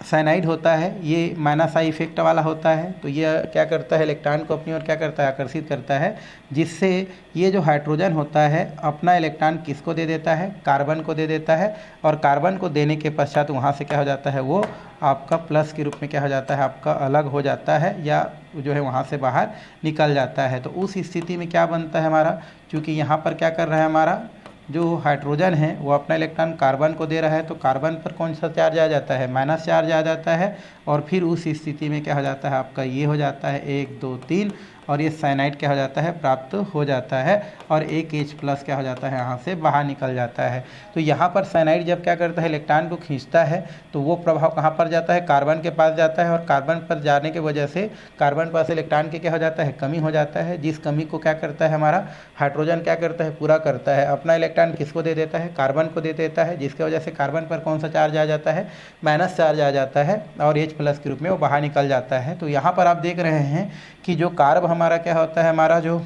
साइनाइड होता है ये माइनस आई इफेक्ट वाला होता है। तो ये क्या करता है, इलेक्ट्रॉन को अपनी ओर क्या करता है, आकर्षित करता है, जिससे ये जो हाइड्रोजन होता है अपना इलेक्ट्रॉन किसको दे देता है, कार्बन को दे देता है। और कार्बन को देने के पश्चात वहाँ से क्या हो जाता है, वो आपका प्लस के रूप में क्या हो जाता है, आपका अलग हो जाता है या जो है वहाँ से बाहर निकल जाता है। तो उस स्थिति में क्या बनता है हमारा, चूँकि यहाँ पर क्या कर रहा है, हमारा जो हाइड्रोजन है वो अपना इलेक्ट्रॉन कार्बन को दे रहा है। तो कार्बन पर कौन सा चार्ज आ जाता है, माइनस चार्ज आ जाता है। और फिर उस स्थिति में क्या हो जाता है आपका, ये हो जाता है 1 2 3 और ये साइनाइड क्या हो जाता है, प्राप्त हो जाता है, और एक H+ क्या हो जाता है, यहाँ से बाहर निकल जाता है। तो यहाँ पर साइनाइड जब क्या करता है, इलेक्ट्रॉन को खींचता है, तो वो प्रभाव कहाँ पर जाता है, कार्बन के पास जाता है, और कार्बन पर जाने की वजह से कार्बन पास इलेक्ट्रॉन के क्या हो जाता है, कमी हो जाता है, जिस कमी को क्या करता है हमारा हाइड्रोजन क्या करता है, पूरा करता है। अपना इलेक्ट्रॉन किसको दे देता है, कार्बन को दे देता है, जिसकी वजह से कार्बन पर कौन सा चार्ज आ जाता है, माइनस चार्ज आ जाता है, और H+ के रूप में वो बाहर निकल जाता है। तो यहाँ पर आप देख रहे हैं कि जो कार्ब हमारा क्या होता है, हमारा जो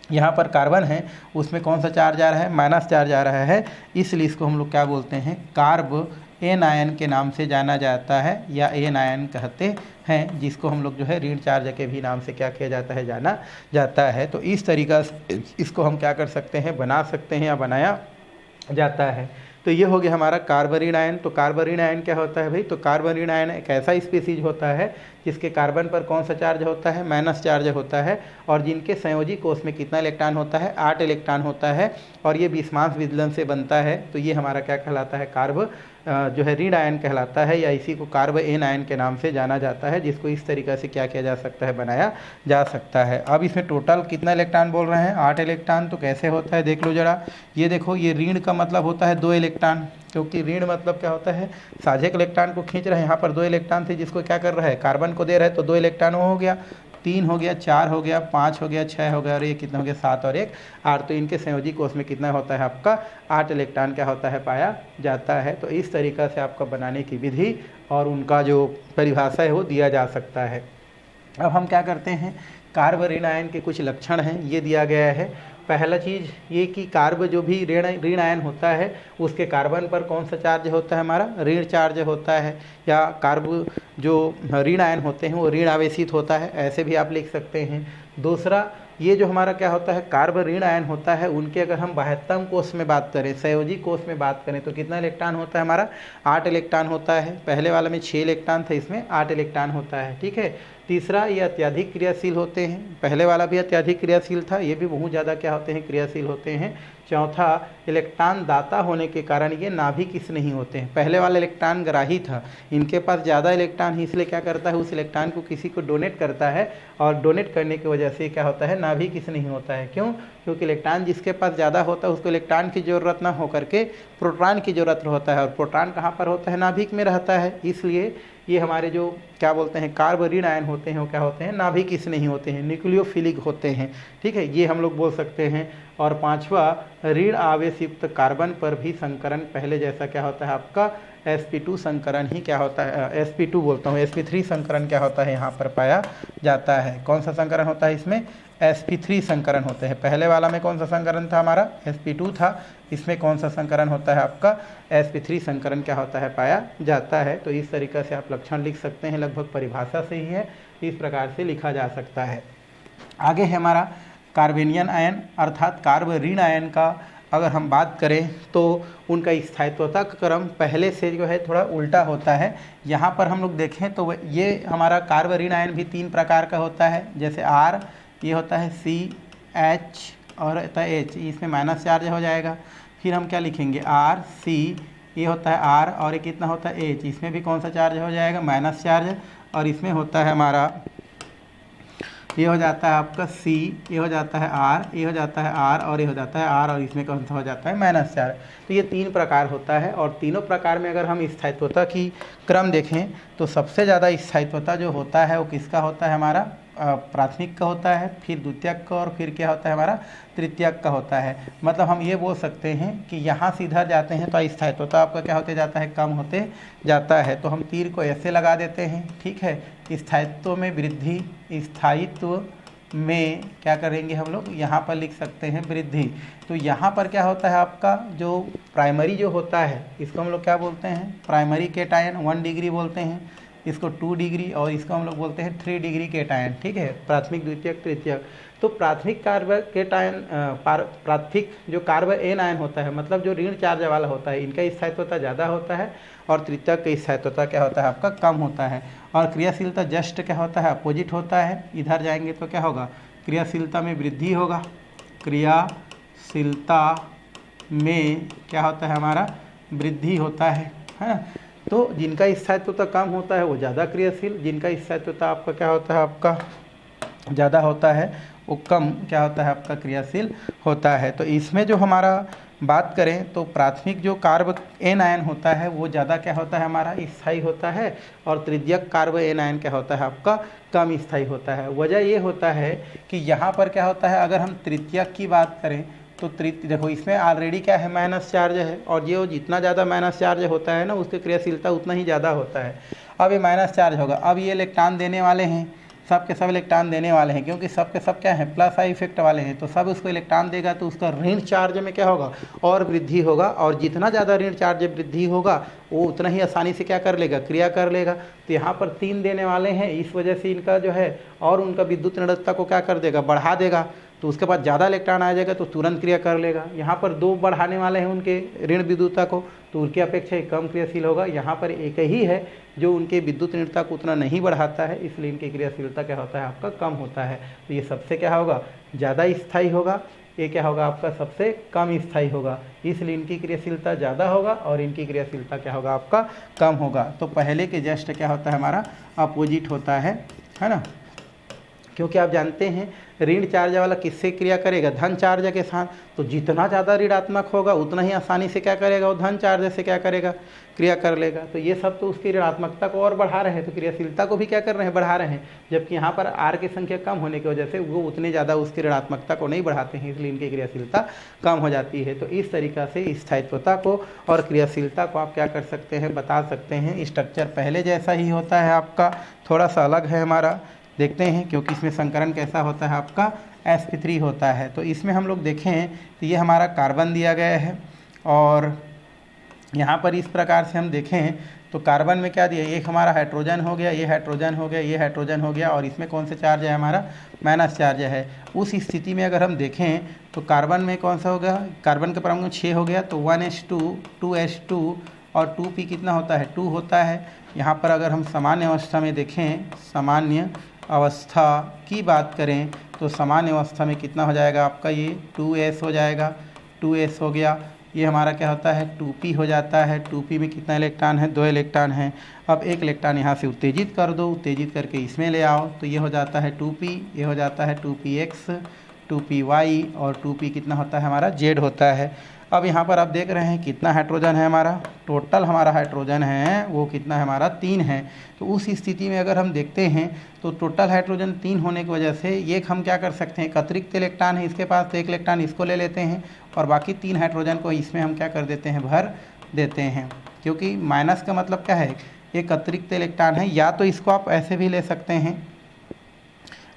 यहाँ पर कार्बन है उसमें कौन सा चार्ज आ रहा है, माइनस चार्ज आ रहा है, इसलिए इसको हम लोग क्या बोलते हैं, कार्ब एनायन के नाम से जाना जाता है, या एनायन कहते हैं, जिसको हम लोग जो है ऋण चार्ज के भी नाम से क्या किया जाता है, जाना जाता है। तो इस तरीक़ा से इसको हम क्या कर सकते हैं, बना सकते हैं या बनाया जाता है। तो ये हो गया हमारा कार्बोनिल आयन। तो कार्बोनिल आयन क्या होता है भाई, तो कार्बोनिल आयन एक ऐसा स्पीसीज होता है जिसके कार्बन पर कौन सा चार्ज होता है, माइनस चार्ज होता है, और जिनके संयोजी कोष में कितना इलेक्ट्रॉन होता है, 8 इलेक्ट्रॉन होता है, और ये विषमांश विदलन से बनता है। तो ये हमारा क्या कहलाता है, कार्ब जो है ऋण आयन कहलाता है, या इसी को कार्ब एन आयन के नाम से जाना जाता है, जिसको इस तरीक़े से क्या किया जा सकता है, बनाया जा सकता है। अब इसमें टोटल कितना इलेक्ट्रॉन बोल रहे हैं, 8 इलेक्ट्रॉन। तो कैसे होता है देख लो जरा, ये देखो, ये ऋण का मतलब होता है 2 इलेक्ट्रॉन, क्योंकि ऋण मतलब क्या होता है, साझे के इलेक्ट्रॉन को खींच रहे हैं, यहाँ पर 2 इलेक्ट्रॉन थे जिसको क्या कर रहा है, कार्बन को दे रहा है, तो 2 इलेक्ट्रॉन वो हो गया, 3 हो गया, 4 हो गया, 5 हो गया, 6 हो गया, और ये कितना हो गया, 7 और 1 8। तो इनके संयोजी कोष में कितना होता है आपका, 8 इलेक्ट्रॉन क्या होता है, पाया जाता है। तो इस तरीक़ा से आपका बनाने की विधि और उनका जो परिभाषा है वो दिया जा सकता है। अब हम क्या करते हैं, कार्ब ऋण आयन के कुछ लक्षण हैं, ये दिया गया है। पहला चीज़ ये कि कार्ब जो भी ऋण आयन होता है उसके कार्बन पर कौन सा चार्ज होता है, हमारा ऋण चार्ज होता है, या कार्ब जो ऋण आयन होते हैं वो ऋण आवेशित होता है, ऐसे भी आप लिख सकते हैं। दूसरा, ये जो हमारा क्या होता है, कार्ब ऋण आयन होता है, उनके अगर हम बाह्यतम कोष में बात करें, संयोजी कोष में बात करें, तो कितना इलेक्ट्रॉन होता है हमारा, 8 इलेक्ट्रॉन होता है। पहले वाला में 6 इलेक्ट्रॉन था, इसमें 8 इलेक्ट्रॉन होता है, ठीक है। तीसरा, ये अत्यधिक क्रियाशील होते हैं, पहले वाला भी अत्यधिक क्रियाशील था, ये भी बहुत ज़्यादा क्या होते हैं, क्रियाशील होते हैं। चौथा, इलेक्ट्रॉन दाता होने के कारण ये नाभिक नहीं होते हैं, पहले वाला इलेक्ट्रॉन ग्राही था, इनके पास ज़्यादा इलेक्ट्रॉन ही, इसलिए क्या करता है, उस इलेक्ट्रॉन को किसी को डोनेट करता है, और डोनेट करने की वजह से क्या होता है, नाभिक नहीं होता है। क्यों, क्योंकि इलेक्ट्रॉन जिसके पास ज़्यादा होता है उसको इलेक्ट्रॉन की ज़रूरत ना हो करके प्रोटॉन की ज़रूरत होता है, और प्रोटॉन कहाँ पर होता है, नाभिक में रहता है। इसलिए ये हमारे जो क्या बोलते हैं कार्ब ऋण आयन होते हैं वो क्या होते हैं, नाभिक नहीं होते हैं, न्यूक्लियोफिलिक होते हैं, ठीक है, ये हम लोग बोल सकते हैं। और पांचवा, ऋण आवेश युक्त कार्बन पर भी संकरण पहले जैसा क्या होता है आपका sp2 संकरण ही क्या होता है, sp2 बोलता हूँ, sp3 संकरण क्या होता है यहाँ पर पाया जाता है। कौन सा संकरण होता है इसमें, sp3 संकरण होते हैं। पहले वाला में कौन सा संकरण था हमारा, sp2 था, इसमें कौन सा संकरण होता है आपका, sp3 संकरण क्या होता है, पाया जाता है। तो इस तरीक़े से आप लक्षण लिख सकते हैं, लगभग परिभाषा से ही है, इस प्रकार से लिखा जा सकता है। आगे है हमारा कार्बेनियन आयन, अर्थात कार्ब ऋण आयन का अगर हम बात करें तो उनका स्थायित्वता का क्रम पहले से जो है थोड़ा उल्टा होता है। यहाँ पर हम लोग देखें तो ये हमारा कार्ब ऋण आयन भी 3 प्रकार का होता है, जैसे R, ये होता है CH और होता है H, इसमें माइनस चार्ज हो जाएगा। फिर हम क्या लिखेंगे, RC, ये होता है R, और ये कितना होता है H, इसमें भी कौन सा चार्ज हो जाएगा, माइनस चार्ज, और इसमें होता है हमारा ये हो जाता है आपका C, ये हो जाता है R, ये हो जाता है R, और ये हो जाता है R, और इसमें कौन सा हो जाता है, माइनस चार्ज। तो ये 3 प्रकार होता है, और तीनों प्रकार में अगर हम स्थायित्वता की क्रम देखें तो सबसे ज़्यादा स्थायित्वता जो होता है वो किसका होता है, हमारा प्राथमिक का होता है, फिर द्वितीयक का, और फिर क्या होता है हमारा तृतीयक का होता है। मतलब हम ये बोल सकते हैं कि यहाँ से इधर जाते हैं तो स्थायित्वता आपका क्या होते जाता है, कम होते जाता है। तो हम तीर को ऐसे लगा देते हैं, ठीक है, स्थायित्व में वृद्धि, स्थायित्व में क्या करेंगे हम लोग, यहाँ पर लिख सकते हैं वृद्धि। तो यहाँ पर क्या होता है आपका जो प्राइमरी जो होता है इसको हम लोग क्या बोलते हैं, प्राइमरी केटायन 1 डिग्री बोलते हैं, इसको 2 डिग्री, और इसको हम लोग बोलते हैं 3 डिग्री केटायन, ठीक है, प्राथमिक द्वितीयक तृतीयक। तो प्राथमिक कार्ब केटायन, प्राथमिक जो कार्ब एन आयन होता है, मतलब जो ऋण चार्ज वाला होता है, इनका स्थायित्वता ज़्यादा होता है, और तृतीयक का स्थायित्वता क्या होता है आपका कम होता है। और क्रियाशीलता जस्ट क्या होता है, अपोजिट होता है। इधर जाएंगे तो क्या होगा, क्रियाशीलता में वृद्धि होगा, क्रियाशीलता में क्या होता है हमारा वृद्धि होता है ना। तो जिनका स्थायित्वता कम होता है वो ज़्यादा क्रियाशील, जिनका स्थायित्वता आपका क्या होता है आपका ज़्यादा होता है वो कम क्या होता है आपका क्रियाशील होता है। तो इसमें जो हमारा बात करें तो प्राथमिक जो कार्ब एन आयन होता है वो ज़्यादा क्या होता है हमारा स्थायी होता है, और तृतीयक कार्ब एन आयन क्या होता है आपका कम स्थायी होता है। वजह ये होता है कि यहाँ पर क्या होता है, अगर हम तृतीयक की बात करें तो देखो इसमें ऑलरेडी क्या है माइनस चार्ज है, और ये जितना ज़्यादा माइनस चार्ज होता है ना उसकी क्रियाशीलता उतना ही ज़्यादा होता है। अब ये माइनस चार्ज होगा, अब ये इलेक्ट्रॉन देने वाले हैं, सब के सब इलेक्ट्रॉन देने वाले हैं, क्योंकि सब के सब क्या है प्लस आई इफेक्ट वाले हैं, तो सब उसको इलेक्ट्रॉन देगा तो उसका ऋण चार्ज में क्या होगा और वृद्धि होगा, और जितना ज़्यादा ऋण चार्ज वृद्धि होगा वो उतना ही आसानी से क्या कर लेगा क्रिया कर लेगा। तो यहाँ पर 3 देने वाले हैं, इस वजह से इनका जो है और उनका विद्युत ऋणता को क्या कर देगा बढ़ा देगा, तो उसके बाद ज़्यादा इलेक्ट्रॉन आ जाएगा तो तुरंत क्रिया कर लेगा। यहाँ पर 2 बढ़ाने वाले हैं उनके ऋण विद्युतता को, तो उनकी अपेक्षा कम क्रियाशील होगा। यहाँ पर एक ही है जो उनके विद्युत ऋणता को उतना नहीं बढ़ाता है, इसलिए इनकी क्रियाशीलता क्या होता है आपका कम होता है। तो ये सबसे क्या होगा ज़्यादा स्थायी होगा, ये क्या होगा आपका सबसे कम स्थायी होगा, इसलिए इनकी क्रियाशीलता ज़्यादा होगा और इनकी क्रियाशीलता क्या होगा आपका कम होगा। तो पहले के जस्ट क्या होता है हमारा अपोजिट होता है ना, क्योंकि आप जानते हैं ऋण चार्ज वाला किससे क्रिया करेगा धन चार्ज के साथ, तो जितना ज़्यादा ऋणात्मक होगा उतना ही आसानी से क्या करेगा वो धन चार्ज से क्या करेगा क्रिया कर लेगा। तो ये सब तो उसकी ऋणात्मकता को और बढ़ा रहे हैं, तो क्रियाशीलता को भी क्या कर रहे हैं बढ़ा रहे हैं, जबकि यहाँ पर आर की संख्या कम होने की वजह से वो उतने ज़्यादा उसकी ऋणात्मकता को नहीं बढ़ाते हैं, इसलिए इनकी क्रियाशीलता कम हो जाती है। तो इस तरीक़ा से स्थायित्वता को और क्रियाशीलता को आप क्या कर सकते हैं बता सकते हैं। स्ट्रक्चर पहले जैसा ही होता है आपका, थोड़ा सा अलग है हमारा, देखते हैं क्योंकि इसमें संकरण कैसा होता है आपका sp3 होता है। तो इसमें हम लोग देखें तो ये हमारा कार्बन दिया गया है, और यहाँ पर इस प्रकार से हम देखें तो कार्बन में क्या दिया, एक हमारा हाइड्रोजन हो गया, ये हाइड्रोजन हो गया, ये हाइड्रोजन हो गया, और इसमें कौन से चार्ज है हमारा माइनस चार्ज है। उस स्थिति में अगर हम देखें तो कार्बन में कौन सा हो गया, कार्बन का परमाणु 6 हो गया, तो 1s2 2s2 और 2p कितना होता है 2 होता है। यहाँ पर अगर हम सामान्य अवस्था में देखें, सामान्य अवस्था की बात करें तो सामान्य अवस्था में कितना हो जाएगा आपका ये 2s हो जाएगा, 2s हो गया। ये हमारा क्या होता है 2p हो जाता है, 2p में कितना इलेक्ट्रॉन है 2 इलेक्ट्रॉन है। अब एक इलेक्ट्रॉन यहाँ से उत्तेजित कर दो, उत्तेजित करके इसमें ले आओ, तो ये हो जाता है 2p, ये हो जाता है 2px 2py, और 2p कितना होता है हमारा z होता है। अब यहाँ पर आप देख रहे हैं कितना हाइड्रोजन है हमारा, टोटल हमारा हाइड्रोजन है वो कितना है हमारा 3 है। तो उस स्थिति में अगर हम देखते हैं तो टोटल हाइड्रोजन 3 होने की वजह से ये हम क्या कर सकते हैं, एक अतिरिक्त इलेक्ट्रॉन है इसके पास, तो एक इलेक्ट्रॉन इसको ले लेते हैं और बाकी 3 हाइड्रोजन को इसमें हम क्या कर देते हैं भर देते हैं, क्योंकि माइनस का मतलब क्या है एक अतिरिक्त इलेक्ट्रॉन है। या तो इसको आप ऐसे भी ले सकते हैं,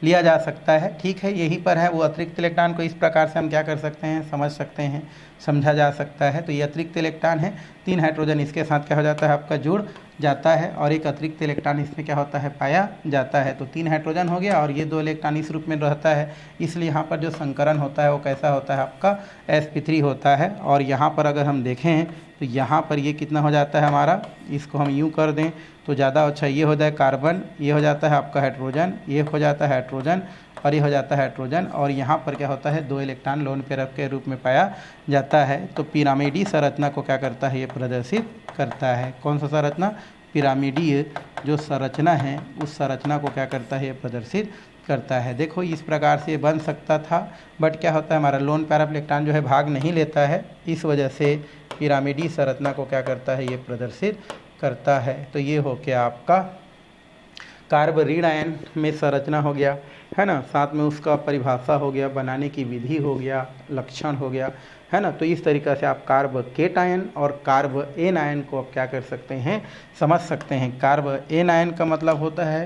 लिया जा सकता है, ठीक है, यहीं पर है वो अतिरिक्त इलेक्ट्रॉन को इस प्रकार से हम क्या कर सकते हैं समझ सकते हैं, समझा जा सकता है। तो ये अतिरिक्त इलेक्ट्रॉन है, 3 हाइड्रोजन इसके साथ क्या हो जाता है आपका जुड़ जाता है, और एक अतिरिक्त इलेक्ट्रॉन इसमें क्या होता है पाया जाता है। तो 3 हाइड्रोजन हो गया और ये 2 इलेक्ट्रॉन इस रूप में रहता है, इसलिए यहाँ पर जो संकरण होता है वो कैसा होता है आपका sp3 होता है। और यहाँ पर अगर हम देखें तो यहाँ पर ये कितना हो जाता है हमारा, इसको हम यूँ कर दें तो ज़्यादा अच्छा, ये हो जाए कार्बन, ये हो जाता है आपका हाइड्रोजन, ये हो जाता है हाइड्रोजन, और ये हो जाता है हाइड्रोजन, और यहाँ पर क्या होता है 2 इलेक्ट्रॉन लोन पेयर के रूप में पाया जाता है। तो पिरामिडीय संरचना को क्या करता है ये प्रदर्शित करता है। कौन सा संरचना, पिरामिडीय जो संरचना है उस संरचना को क्या करता है ये प्रदर्शित करता है। देखो इस प्रकार से बन सकता था, बट क्या होता है हमारा लोन पेयर इलेक्ट्रॉन जो है भाग नहीं लेता है, इस वजह से पिरामिडीय संरचना को क्या करता है ये प्रदर्शित करता है। तो ये हो गया आपका कार्ब ऋण आयन में संरचना हो गया है ना, साथ में उसका परिभाषा हो गया, बनाने की विधि हो गया, लक्षण हो गया है ना। तो इस तरीक़ा से आप कार्ब केट आयन और कार्ब एन आयन को आप क्या कर सकते हैं समझ सकते हैं। कार्ब एन आयन का मतलब होता है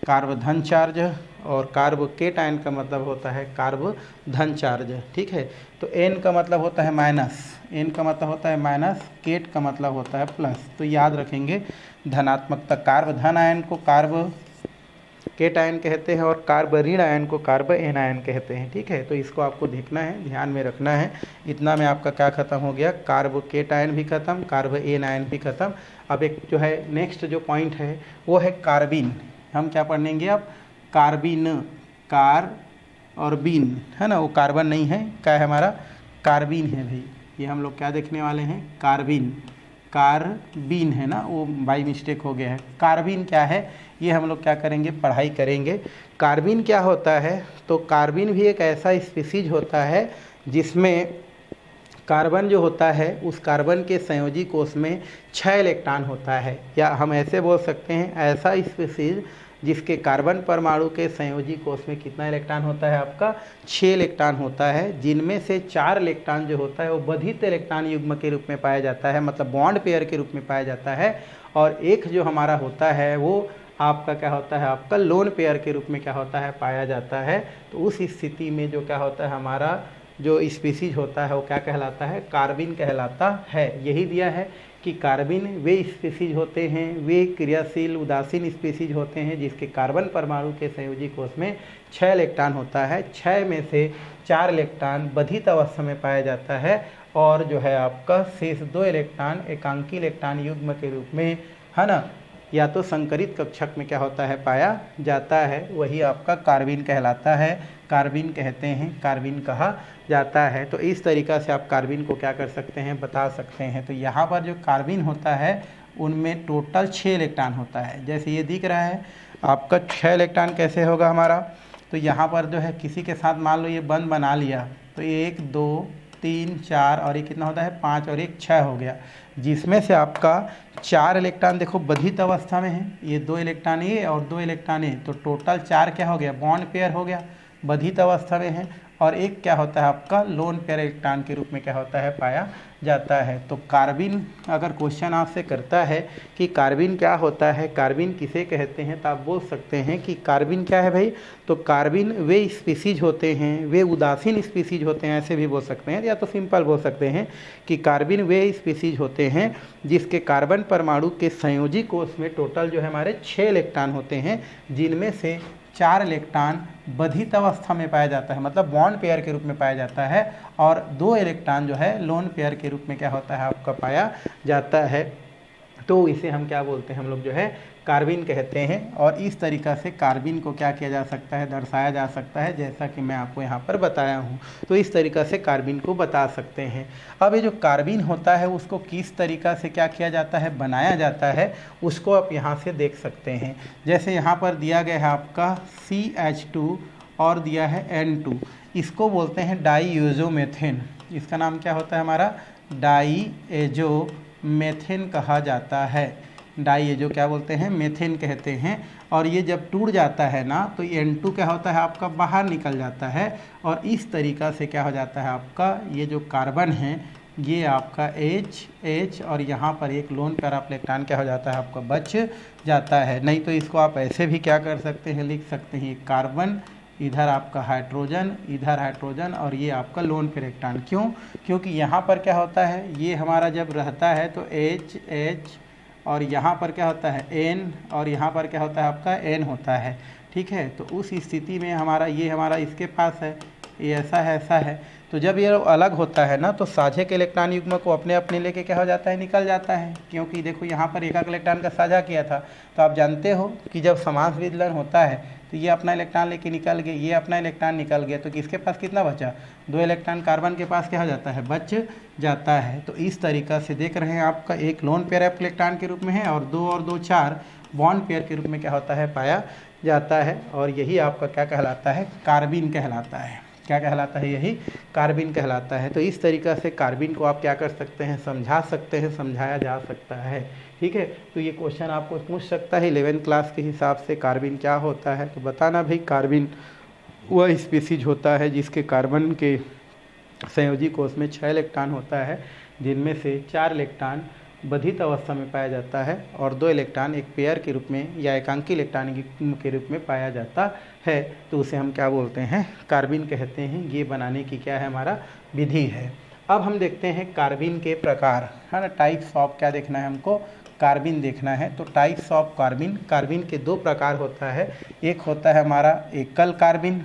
कार्ब धन चार्ज, और कार्ब केट आयन का मतलब होता है कार्ब धन चार्ज, ठीक है। तो एन का मतलब होता है माइनस, एन का मतलब होता है माइनस, केट का मतलब होता है प्लस। तो याद रखेंगे धनात्मकता, कार्ब धन आयन को कार्ब केट आयन कहते हैं और कार्ब ऋण आयन को कार्ब एन आयन कहते हैं, ठीक है। तो इसको आपको देखना है, ध्यान में रखना है। इतना में आपका क्या खत्म हो गया, कार्ब केट आयन भी खत्म, कार्ब एन आयन भी खत्म। अब एक जो है नेक्स्ट जो पॉइंट है वो है कार्बिन। हम क्या पढ़ेंगे अब, कार्बिन, कार और बीन है ना, वो कार्बन नहीं है, क्या है हमारा कार्बिन है भाई। ये हम लोग क्या देखने वाले हैं, कार्बिन, कार्बीन है ना, वो बाई मिस्टेक हो गया है। कार्बीन क्या है ये हम लोग क्या करेंगे, पढ़ाई करेंगे। कार्बीन क्या होता है, तो कार्बीन भी एक ऐसा स्पीसीज होता है जिसमें कार्बन जो होता है उस कार्बन के संयोजी कोष में 6 इलेक्ट्रॉन होता है, या हम ऐसे बोल सकते हैं ऐसा स्पीसीज जिसके कार्बन परमाणु के संयोजी कोष में कितना इलेक्ट्रॉन होता है, आपका 6 इलेक्ट्रॉन होता है, जिनमें से 4 इलेक्ट्रॉन जो होता है वो बाधित इलेक्ट्रॉन युग्म के रूप में पाया जाता है, मतलब बॉन्ड पेयर के रूप में पाया जाता है, और एक जो हमारा होता है वो आपका क्या होता है, आपका लोन पेयर के रूप में क्या होता है, पाया जाता है। तो उस स्थिति में जो क्या होता है, हमारा जो स्पीसीज होता है वो क्या कहलाता है, कार्बीन कहलाता है। यही दिया है कि कार्बीन वे स्पीसीज होते हैं, वे क्रियाशील उदासीन स्पीसीज होते हैं जिसके कार्बन परमाणु के संयोजी कोष में 6 इलेक्ट्रॉन होता है, 6 में से 4 इलेक्ट्रॉन बाधित अवस्था में पाया जाता है, और जो है आपका शेष 2 इलेक्ट्रॉन एकांकी इलेक्ट्रॉन युग्म के रूप में, है ना, या तो संकरित कक्षक में क्या होता है, पाया जाता है, वही आपका कार्बीन कहलाता है, कार्बीन कहते हैं, कार्बीन कहा जाता है। तो इस तरीक़ा से आप कार्बीन को क्या कर सकते हैं, बता सकते हैं। तो यहाँ पर जो कार्बीन होता है उनमें टोटल 6 इलेक्ट्रॉन होता है, जैसे ये दिख रहा है आपका 6 इलेक्ट्रॉन कैसे होगा हमारा, तो यहाँ पर जो है किसी के साथ मान लो ये बंद बना लिया तो 1 2 3 4 और ये कितना होता है 5 और 1 6 हो गया, जिसमें से आपका 4 इलेक्ट्रॉन देखो बाधित अवस्था में है, ये 2 इलेक्ट्रॉन ये और 2 इलेक्ट्रॉन ये, तो टोटल 4 क्या हो गया, बॉन्ड पेयर हो गया, बाधित अवस्था में है, और एक क्या होता है आपका लोन पेयर इलेक्ट्रॉन के रूप में क्या होता है, पाया जाता है। तो कार्बीन अगर क्वेश्चन आपसे करता है कि कार्बीन क्या होता है, कार्बीन किसे कहते हैं, तो आप बोल सकते हैं कि कार्बीन क्या है भाई, तो कार्बीन वे स्पीसीज होते हैं, वे उदासीन स्पीसीज होते हैं, ऐसे भी बोल सकते हैं, या तो सिंपल बोल सकते हैं कि कार्बीन वे स्पीसीज होते हैं जिसके कार्बन परमाणु के संयोजी कोष में टोटल जो है हमारे 6 इलेक्ट्रॉन होते हैं, जिनमें से 4 इलेक्ट्रॉन बाधित अवस्था में पाया जाता है, मतलब बॉन्ड पेयर के रूप में पाया जाता है, और 2 इलेक्ट्रॉन जो है लोन पेयर के रूप में क्या होता है, आपका पाया जाता है। तो इसे हम क्या बोलते हैं, हम लोग जो है कार्बीन कहते हैं। और इस तरीक़ा से कार्बीन को क्या किया जा सकता है, दर्शाया जा सकता है, जैसा कि मैं आपको यहाँ पर बताया हूँ। तो इस तरीक़ा से कार्बीन को बता सकते हैं। अब ये जो कार्बीन होता है उसको किस तरीक़ा से क्या किया जाता है, बनाया जाता है, उसको आप यहाँ से देख सकते हैं। जैसे यहाँ पर दिया गया है आपका CH2 और दिया है N2, इसको बोलते हैं डाईएज़ोमेथेन। इसका नाम क्या होता है हमारा, डाईएज़ोमेथेन कहा जाता है। डाईएज़ो क्या बोलते हैं, मेथेन कहते हैं। और ये जब टूट जाता है ना तो N2 क्या होता है, आपका बाहर निकल जाता है, और इस तरीक़ा से क्या हो जाता है, आपका ये जो कार्बन है ये आपका H और यहाँ पर एक लोन पेयर इलेक्ट्रॉन क्या हो जाता है, आपका बच जाता है। नहीं तो इसको आप ऐसे भी क्या कर सकते हैं, लिख सकते हैं कार्बन, इधर आपका हाइड्रोजन, इधर हाइड्रोजन, और ये आपका लोन पेयर इलेक्ट्रॉन। क्यों, क्योंकि यहाँ पर क्या होता है, ये हमारा जब रहता है तो H और यहाँ पर क्या होता है N, और यहाँ पर क्या होता है आपका N होता है, ठीक है। तो उस स्थिति में हमारा ये हमारा इसके पास है, ये ऐसा है, ऐसा है। तो जब ये अलग होता है ना तो साझे के इलेक्ट्रॉन युग्म को अपने अपने लेके क्या हो जाता है, निकल जाता है। क्योंकि देखो यहाँ पर एक इलेक्ट्रॉन का साझा किया था, तो आप जानते हो कि जब समास विदलन होता है तो ये अपना इलेक्ट्रॉन लेके निकल गए, ये अपना इलेक्ट्रॉन निकल गया, तो किसके पास कितना बचा, 2 इलेक्ट्रॉन कार्बन के पास क्या हो जाता है, बच जाता है। तो इस तरीक़ा से देख रहे हैं आपका एक लोन पेयर इलेक्ट्रॉन के रूप में है, और 2 और 2 4 बॉन्ड पेयर के रूप में क्या होता है, पाया जाता है। और यही आपका क्या कहलाता है, कार्बीन कहलाता है। क्या कहलाता है, यही कार्बीन कहलाता है। तो इस तरीक़ा से कार्बीन को आप क्या कर सकते हैं, समझा सकते हैं, समझाया जा सकता है, ठीक है। तो ये क्वेश्चन आपको पूछ सकता है 11th क्लास के हिसाब से, कार्बीन क्या होता है। तो बताना भाई, कार्बीन वह स्पीसीज होता है जिसके कार्बन के संयोजी कोष में 6 इलेक्ट्रॉन होता है, जिनमें से 4 इलेक्ट्रॉन बाधित अवस्था में पाया जाता है, और 2 इलेक्ट्रॉन एक पेयर के रूप में या एकांकी इलेक्ट्रॉन के रूप में पाया जाता है। तो उसे हम क्या बोलते हैं, कार्बीन कहते हैं। ये बनाने की क्या है, हमारा विधि है। अब हम देखते हैं कार्बीन के प्रकार, है ना, टाइप्स ऑफ, क्या देखना है हमको, कार्बीन देखना है। तो टाइप्स ऑफ कार्बीन, कार्बीन के 2 प्रकार होता है। एक होता है हमारा एकल कार्बीन,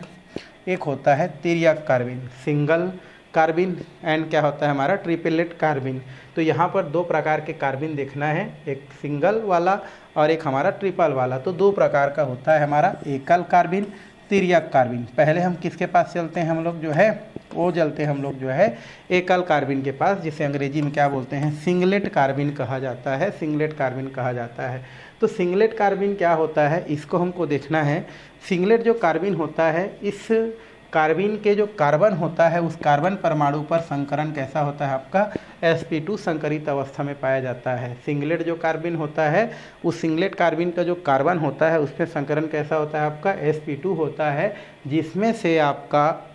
एक होता है तिर्यक कार्बीन, सिंगल कार्बीन, एंड क्या होता है हमारा ट्रिपलेट कार्बीन। तो यहाँ पर 2 प्रकार के कार्बीन देखना है, एक सिंगल वाला और एक हमारा ट्रिपल वाला। तो 2 प्रकार का होता है हमारा एकल कार्बीन, तिर्यक कार्बीन। पहले हम किसके पास चलते हैं, हम लोग जो है वो चलते हम लोग जो है एकल कार्बिन के पास, जिसे अंग्रेजी में क्या बोलते हैं, सिंगलेट कार्बिन कहा जाता है, सिंगलेट कार्बिन कहा जाता है। तो सिंगलेट कार्बिन क्या होता है, इसको हमको देखना है। सिंगलेट जो कार्बिन होता है, इस कार्बिन के जो कार्बन होता है उस कार्बन परमाणु पर संकरण कैसा होता है आपका, sp2 संकरित अवस्था में पाया जाता है। सिंगलेट जो कार्बिन होता है, उस सिंगलेट कार्बिन का जो कार्बन होता है उसमें संकरण कैसा होता है आपका, sp2 होता है, जिसमें से आपका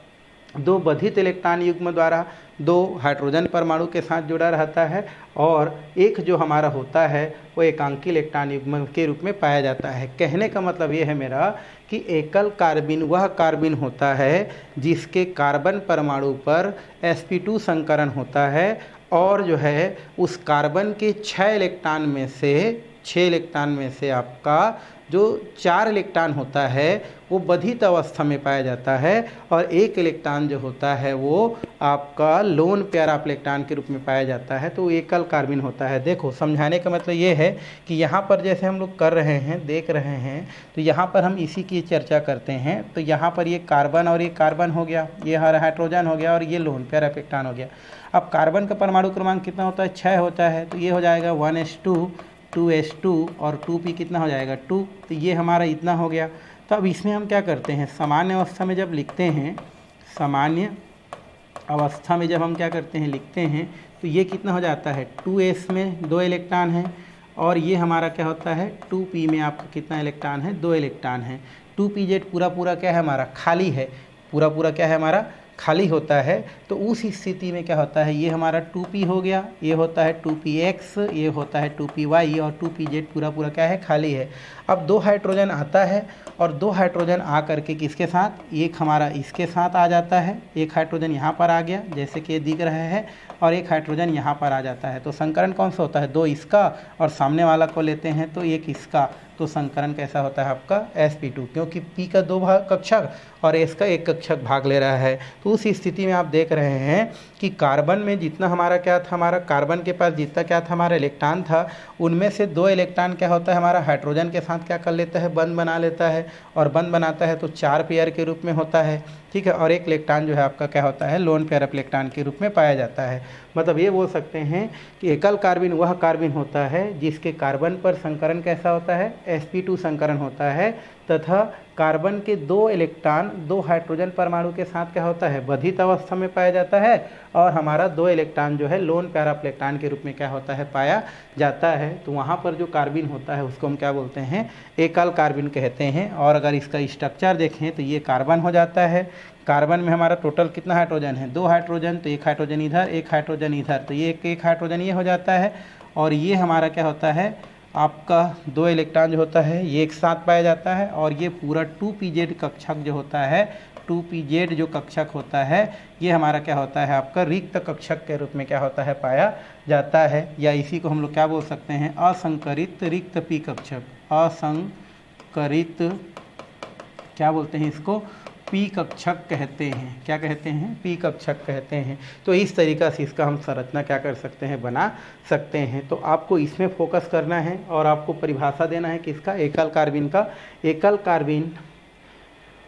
दो बधित इलेक्ट्रॉन युग्म द्वारा दो हाइड्रोजन परमाणु के साथ जुड़ा रहता है और एक जो हमारा होता है वो एकांकी इलेक्ट्रॉन युग्म के रूप में पाया जाता है। कहने का मतलब ये है मेरा कि एकल कार्बिन वह कार्बिन होता है जिसके कार्बन परमाणु पर sp2 संकरण होता है और जो है उस कार्बन के 6 इलेक्ट्रॉन में से आपका जो 4 इलेक्ट्रॉन होता है वो बधित अवस्था में पाया जाता है और एक इलेक्ट्रॉन जो होता है वो आपका लोन पेयर ऑफ इलेक्ट्रॉन के रूप में पाया जाता है। तो एकल कार्बिन होता है। देखो समझाने का मतलब ये है कि यहाँ पर जैसे हम लोग कर रहे हैं, देख रहे हैं, तो यहाँ पर हम इसी की चर्चा करते हैं। तो यहाँ पर ये कार्बन और ये कार्बन हो गया, ये हाइड्रोजन हो गया और ये लोन पेयर ऑफ इलेक्ट्रॉन हो गया। अब कार्बन का परमाणु क्रमांक कितना होता है, 6 होता है, तो ये हो जाएगा 1s2 2s2 और 2p कितना हो जाएगा 2। तो ये हमारा इतना हो गया। तो अब इसमें हम क्या करते हैं, सामान्य अवस्था में जब लिखते हैं, सामान्य अवस्था में जब हम क्या करते हैं लिखते हैं, तो ये कितना हो जाता है 2s में 2 इलेक्ट्रॉन है और ये हमारा क्या होता है 2p में आपका कितना इलेक्ट्रॉन है, 2 इलेक्ट्रॉन है। 2pz पूरा क्या है हमारा, खाली है, पूरा क्या है हमारा, खाली होता है। तो उस स्थिति में क्या होता है, ये हमारा 2p हो गया, ये होता है 2px, ये होता है 2py और 2pz पूरा क्या है, खाली है। अब 2 हाइड्रोजन आता है और 2 हाइड्रोजन आ करके किसके साथ, एक हमारा इसके साथ आ जाता है, एक हाइड्रोजन यहाँ पर आ गया जैसे कि दिख रहा है और एक हाइड्रोजन यहाँ पर आ जाता है। तो संकरण कौन सा होता है, 2 इसका और सामने वाला को लेते हैं तो एक इसका। तो संकरण कैसा होता है आपका sp2, क्योंकि p का 2 कक्षक और s का 1 कक्षक भाग ले रहा है। तो उस स्थिति में आप देख रहे हैं कि कार्बन में जितना हमारा क्या था, हमारा कार्बन के पास जितना क्या था हमारा इलेक्ट्रॉन था, उनमें से 2 इलेक्ट्रॉन क्या होता है हमारा हाइड्रोजन के साथ क्या कर लेता है, बंध बना लेता है और बंध बनाता है तो 4 पेयर के रूप में होता है, ठीक है। और एक इलेक्ट्रॉन जो है आपका क्या होता है, लोन पेयर ऑफ इलेक्ट्रॉन के रूप में पाया जाता है। मतलब ये बोल सकते हैं कि एकल कार्बिन वह कार्बिन होता है जिसके कार्बन पर संकरण कैसा होता है, sp2 संकरण होता है तथा कार्बन के 2 इलेक्ट्रॉन 2 हाइड्रोजन परमाणु के साथ क्या होता है, बधित अवस्था में पाया जाता है और हमारा 2 इलेक्ट्रॉन जो है लोन पेयर ऑफ इलेक्ट्रॉन के रूप में क्या होता है, पाया जाता है। तो वहाँ पर जो कार्बिन होता है उसको हम क्या बोलते हैं, एकल कार्बिन कहते हैं। और अगर इसका स्ट्रक्चर देखें तो ये कार्बन हो जाता है। कार्बन में हमारा टोटल कितना हाइड्रोजन है, 2 हाइड्रोजन, तो एक हाइड्रोजन इधर, एक हाइड्रोजन इधर, तो ये एक हाइड्रोजन ये हो जाता है और ये हमारा क्या होता है आपका 2 इलेक्ट्रॉन जो होता है ये एक साथ पाया जाता है और ये पूरा 2pz कक्षक जो होता है, 2pz जो कक्षक होता है ये हमारा क्या होता है आपका रिक्त कक्षक के रूप में क्या होता है, पाया जाता है। या इसी को हम लोग क्या बोल सकते हैं, असंकरित रिक्त p कक्षक, असंकरित क्या बोलते हैं इसको, p कक्षक कहते हैं। क्या कहते हैं, p कक्षक कहते हैं। तो इस तरीक़ा से इसका हम संरचना क्या कर सकते हैं, बना सकते हैं। तो आपको इसमें फोकस करना है और आपको परिभाषा देना है कि इसका एकल कार्बिन का, एकल कार्बिन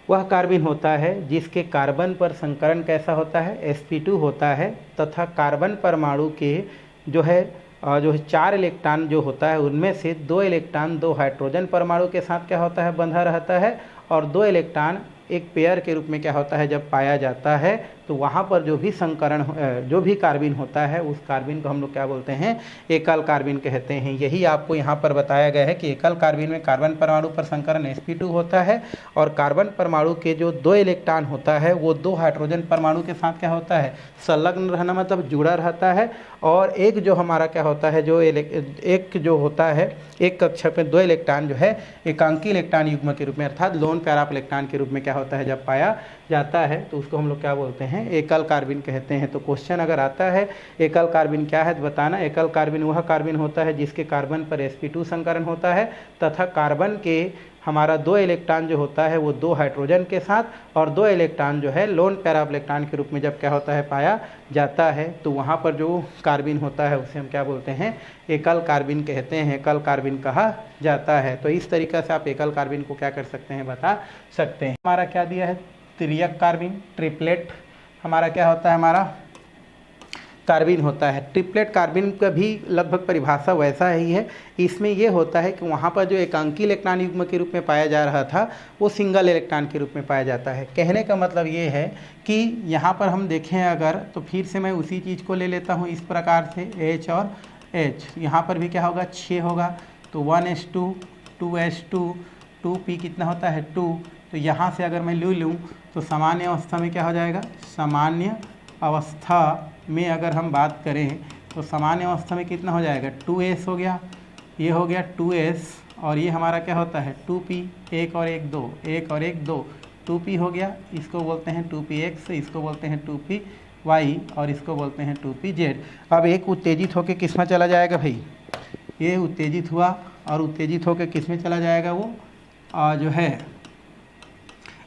वह कार्बिन होता है जिसके कार्बन पर संकरण कैसा होता है, sp2 होता है तथा कार्बन परमाणु के जो है 4 इलेक्ट्रॉन जो होता है उनमें से 2 इलेक्ट्रॉन 2 हाइड्रोजन परमाणु के साथ क्या होता है, बंधा रहता है और 2 इलेक्ट्रॉन एक पेयर के रूप में क्या होता है जब पाया जाता है। तो वहाँ पर जो भी संकरण जो भी कार्बिन होता है उस कार्बिन को हम लोग क्या बोलते हैं, एकल कार्बिन कहते हैं। यही आपको यहाँ पर बताया गया है कि एकल कार्बिन में कार्बन परमाणु पर संकरण sp2 होता है और कार्बन परमाणु के जो 2 इलेक्ट्रॉन होता है वो 2 हाइड्रोजन परमाणु के साथ क्या होता है, संलग्न रहना मतलब जुड़ा रहता है और एक जो हमारा क्या होता है, जो एक जो होता है एक कक्षक में 2 इलेक्ट्रॉन जो है एकांकी इलेक्ट्रॉन युग्म के रूप में अर्थात लोन पेयर ऑफ इलेक्ट्रॉन के रूप में क्या होता है जब पाया जाता है तो उसको हम लोग क्या बोलते हैं, एकल कार्बिन कहते हैं। तो क्वेश्चन अगर आता है एकल कार्बिन क्या है तो बताना, एकल कार्बिन वह कार्बिन होता है जिसके कार्बन पर sp2 संकरण होता है तथा कार्बन के हमारा 2 इलेक्ट्रॉन जो होता है वो 2 हाइड्रोजन के साथ और 2 इलेक्ट्रॉन जो है लोन पेयर ऑफ इलेक्ट्रॉन के रूप में जब क्या होता है, पाया जाता है। तो वहाँ पर जो कार्बिन होता है उसे हम क्या बोलते हैं, एकल कार्बिन कहते हैं, एकल कार्बिन कहा जाता है। तो इस तरीक़े से आप एकल कार्बिन को क्या कर सकते हैं, बता सकते हैं। हमारा क्या दिया है, त्रियक कार्बिन, ट्रिपलेट हमारा क्या होता है, हमारा कार्बिन होता है। ट्रिपलेट कार्बिन का भी लगभग परिभाषा वैसा ही है। इसमें ये होता है कि वहाँ पर जो एकांकी इलेक्ट्रॉन युग्म के रूप में पाया जा रहा था वो सिंगल इलेक्ट्रॉन के रूप में पाया जाता है। कहने का मतलब ये है कि यहाँ पर हम देखें अगर, तो फिर से मैं उसी चीज़ को ले लेता हूँ इस प्रकार से, H और H। यहाँ पर भी क्या होगा, 6 होगा, तो 1s2 2s2 2p कितना होता है 2। तो यहाँ से अगर मैं लूँ तो सामान्य अवस्था में क्या हो जाएगा, सामान्य अवस्था में अगर हम बात करें तो सामान्य अवस्था में कितना हो जाएगा, 2s हो गया, ये हो गया 2s, और ये हमारा क्या होता है 2p, 1 और 1 2, 1 और 1 2, 2p हो गया। इसको बोलते हैं 2px, इसको बोलते हैं 2py और इसको बोलते हैं 2pz। अब एक उत्तेजित होकर किस में चला जाएगा भाई, ये उत्तेजित हुआ और उत्तेजित होकर किस में चला जाएगा, वो जो है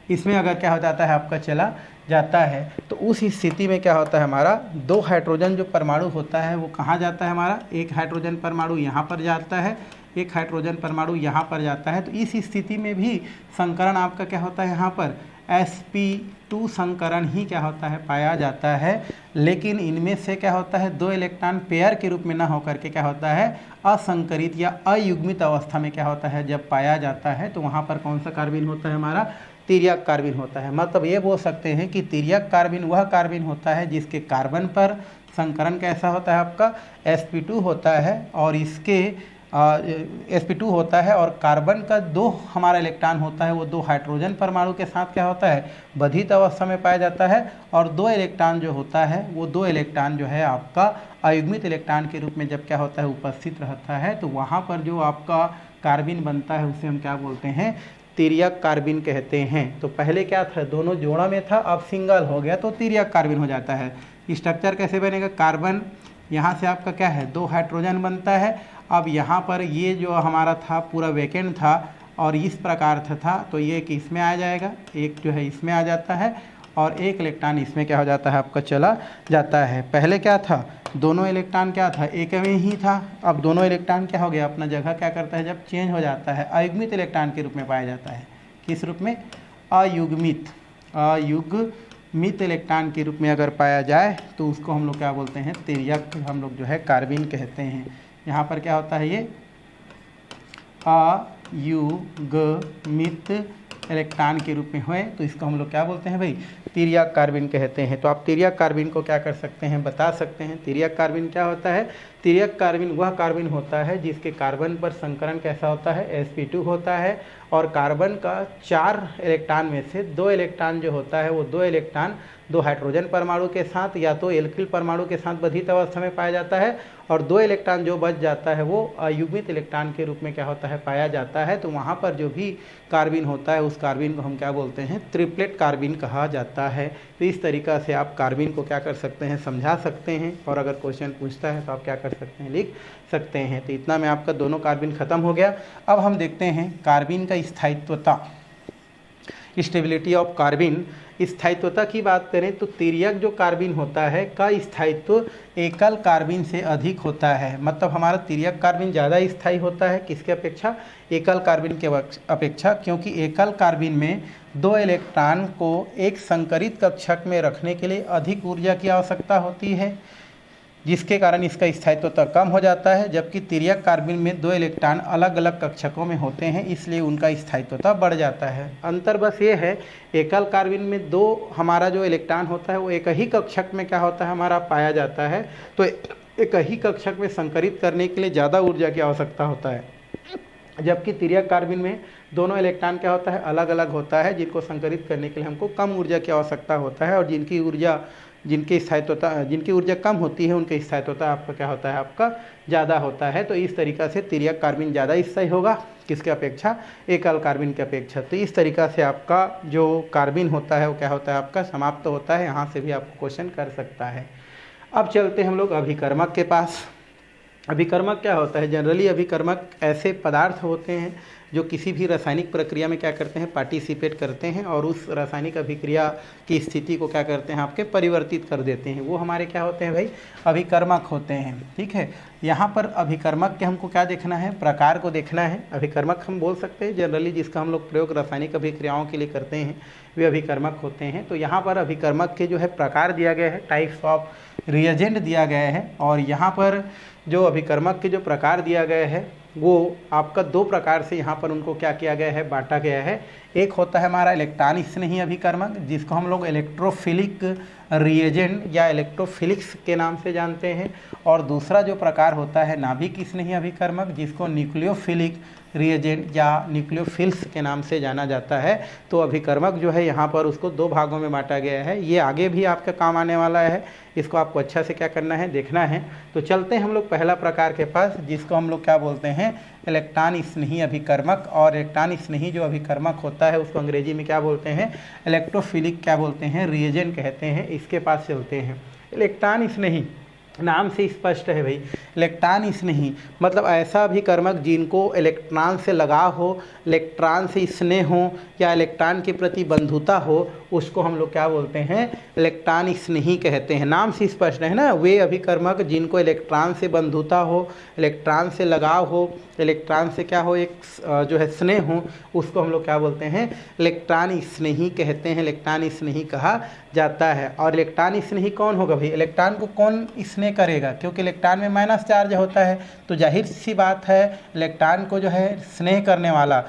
इसमें अगर क्या हो जाता है आपका चला जाता है, तो उस स्थिति में क्या होता है, हमारा 2 हाइड्रोजन जो परमाणु होता है वो कहाँ जाता है, हमारा एक हाइड्रोजन परमाणु यहाँ पर जाता है, एक हाइड्रोजन परमाणु यहाँ पर जाता है। तो इस स्थिति में भी संकरण आपका क्या होता है, यहाँ पर sp2 संकरण ही क्या होता है, पाया जाता है। लेकिन इनमें से क्या होता है, 2 इलेक्ट्रॉन पेयर के रूप में ना होकर के क्या होता है, असंकरित या अयुग्मित अवस्था में क्या होता है जब पाया जाता है, तो वहाँ पर कौन सा कार्बिन होता है, हमारा तिर्यक कार्बिन होता है। मतलब ये बोल सकते हैं कि तिर्यक कार्बिन वह कार्बिन होता है जिसके कार्बन पर संकरण कैसा होता है, आपका sp2 होता है, और इसके sp2 होता है, और कार्बन का 2 हमारा इलेक्ट्रॉन होता है, वो 2 हाइड्रोजन परमाणु के साथ क्या होता है, बधित अवस्था में पाया जाता है। और 2 इलेक्ट्रॉन जो होता है वो 2 इलेक्ट्रॉन जो है आपका अयुग्मित इलेक्ट्रॉन के रूप में जब क्या होता है उपस्थित रहता है, तो वहाँ पर जो आपका कार्बिन बनता है उसे हम क्या बोलते हैं, तिर्यक कार्बिन कहते हैं। तो पहले क्या था, दोनों जोड़ा में था, अब सिंगल हो गया तो तिर्यक कार्बिन हो जाता है। स्ट्रक्चर कैसे बनेगा, कार्बन यहाँ से आपका क्या है 2 हाइड्रोजन बनता है। अब यहाँ पर ये जो हमारा था पूरा वैकेंट था और इस प्रकार था, तो ये कि इसमें आ जाएगा, एक जो है इसमें आ जाता है और एक इलेक्ट्रॉन इसमें क्या हो जाता है, आपका चला जाता है। पहले क्या था, दोनों इलेक्ट्रॉन क्या था, एक में ही था। अब दोनों इलेक्ट्रॉन क्या हो गया, अपना जगह क्या करता है, जब चेंज हो जाता है, अयुग्मित इलेक्ट्रॉन के रूप में पाया जाता है। किस रूप में, अयुग्मित इलेक्ट्रॉन के रूप में अगर पाया जाए तो उसको हम लोग क्या बोलते हैं, तिर्यक हम लोग जो है कार्बिन कहते हैं। यहाँ पर क्या होता है, ये अयुग्मित इलेक्ट्रॉन के रूप में हुए तो इसको हम लोग क्या बोलते हैं भाई, तिर्यक कार्बिन कहते हैं। तो आप तिर्यक कार्बिन को क्या कर सकते हैं, बता सकते हैं। तिर्यक कार्बिन क्या होता है, तिर्यक कार्बिन वह कार्बिन होता है जिसके कार्बन पर संकरण कैसा होता है, sp2 होता है, और कार्बन का 4 इलेक्ट्रॉन में से 2 इलेक्ट्रॉन जो होता है वो 2 इलेक्ट्रॉन 2 हाइड्रोजन परमाणु के साथ या तो एल्किल परमाणु के साथ बधित अवस्था में पाया जाता है, और 2 इलेक्ट्रॉन जो बच जाता है वो अयुग्मित इलेक्ट्रॉन के रूप में क्या होता है, पाया जाता है। तो वहाँ पर जो भी कार्बिन होता है उस कार्बिन को हम क्या बोलते हैं, ट्रिपलेट कार्बिन कहा जाता है। तो इस तरीक़ा से आप कार्बिन को क्या कर सकते हैं, समझा सकते हैं, और अगर क्वेश्चन पूछता है तो आप क्या कर सकते हैं, लिख सकते हैं। तो इतना में आपका दोनों कार्बिन ख़त्म हो गया। अब हम देखते हैं कार्बिन का स्थायित्वता, स्टेबिलिटी ऑफ कार्बिन। स्थायित्वता की बात करें तो तिर्यक जो कार्बिन होता है का स्थायित्व एकल कार्बिन से अधिक होता है। मतलब हमारा तिर्यक कार्बिन ज़्यादा स्थायी होता है किसके अपेक्षा, एकल कार्बिन के अपेक्षा, क्योंकि एकल कार्बिन में 2 इलेक्ट्रॉन को एक संकरित कक्षक में रखने के लिए अधिक ऊर्जा की आवश्यकता होती है, जिसके कारण इसका स्थायित्वता कम हो जाता है। जबकि तिर्यक कार्बिन में 2 इलेक्ट्रॉन अलग अलग कक्षकों में होते हैं, इसलिए उनका स्थायित्वता बढ़ जाता है। अंतर बस ये है, एकल कार्बिन में 2 हमारा जो इलेक्ट्रॉन होता है वो एक ही कक्षक में क्या होता है, हमारा पाया जाता है। तो एक ही कक्षक में संकरित करने के लिए ज़्यादा ऊर्जा की आवश्यकता होता है, जबकि तिर्यक कार्बिन में दोनों इलेक्ट्रॉन क्या होता है, अलग अलग होता है, जिनको संकरित करने के लिए हमको कम ऊर्जा की आवश्यकता होता है, और जिनकी ऊर्जा कम होती है उनकी स्थायित्वता आपका क्या होता है, आपका ज़्यादा होता है। तो इस तरीक़ा से तिर्यक कार्बिन ज़्यादा स्थायी होगा किसके अपेक्षा, एकल कार्बिन के अपेक्षा। तो इस तरीक़ा से आपका जो कार्बिन होता है वो क्या होता है, आपका समाप्त होता है। यहाँ से भी आपको क्वेश्चन कर सकता है। अब चलते हैं हम लोग अभिकर्मक के पास। अभिकर्मक क्या होता है, जनरली अभिकर्मक ऐसे पदार्थ होते हैं जो किसी भी रासायनिक प्रक्रिया में क्या करते हैं, पार्टिसिपेट करते हैं और उस रासायनिक अभिक्रिया की स्थिति को क्या करते हैं, आपके परिवर्तित कर देते हैं, वो हमारे क्या होते हैं भाई, अभिकर्मक होते हैं। ठीक है, यहाँ पर अभिकर्मक के हमको क्या देखना है, प्रकार को देखना है। अभिकर्मक हम बोल सकते हैं जनरली जिसका हम लोग प्रयोग रासायनिक अभिक्रियाओं के लिए करते हैं, वे अभिकर्मक होते हैं। तो यहाँ पर अभिकर्मक के जो है प्रकार दिया गया है, टाइप्स ऑफ रिएजेंट दिया गया है, और यहाँ पर जो अभिकर्मक के जो प्रकार दिया गया है वो आपका दो प्रकार से यहाँ पर उनको क्या किया गया है, बांटा गया है। एक होता है हमारा इलेक्ट्रॉन स्नेही अभिकर्मक, जिसको हम लोग इलेक्ट्रोफिलिक रिएजेंट या इलेक्ट्रोफिलिक्स के नाम से जानते हैं, और दूसरा जो प्रकार होता है नाभिक स्नेही अभिकर्मक, जिसको न्यूक्लियोफिलिक रिएजेंट या न्यूक्लियोफिल्स के नाम से जाना जाता है। तो अभिकर्मक जो है यहाँ पर उसको दो भागों में बांटा गया है। ये आगे भी आपका काम आने वाला है, इसको आपको अच्छा से क्या करना है, देखना है। तो चलते हैं हम लोग पहला प्रकार के पास, जिसको हम लोग क्या बोलते हैं, इलेक्ट्रॉन स्नेही अभिकर्मक। और इलेक्ट्रॉन स्नेही जो अभिकर्मक होता है उसको अंग्रेजी में क्या बोलते हैं, इलेक्ट्रोफिलिक क्या बोलते हैं, रिएजेंट कहते हैं। इसके पास चलते हैं। इलेक्ट्रॉन स्नेही नाम से स्पष्ट है भाई, इलेक्ट्रॉन स्नेही मतलब ऐसा अभिकर्मक जिनको इलेक्ट्रॉन से लगाव हो, इलेक्ट्रॉन से स्नेह हो या इलेक्ट्रॉन के प्रति बंधुता हो, उसको हम लोग क्या बोलते हैं, इलेक्ट्रॉन स्नेही कहते हैं। नाम से स्पष्ट है ना, वे अभिकर्मक जिनको इलेक्ट्रॉन से बंधुता हो, इलेक्ट्रॉन से लगाव हो, इलेक्ट्रॉन से क्या हो, एक जो है स्नेह हो, उसको हम लोग क्या बोलते हैं, इलेक्ट्रॉन स्नेही कहते हैं, इलेक्ट्रॉन स्नेही कहा जाता है। और इलेक्ट्रॉन स्नेही कौन होगा भाई, इलेक्ट्रॉन को कौन स्नेह करेगा, क्योंकि इलेक्ट्रॉन में माइनस चार्ज होता है, तो जाहिर सी बात है इलेक्ट्रॉन को जो है स्नेह करने वाला,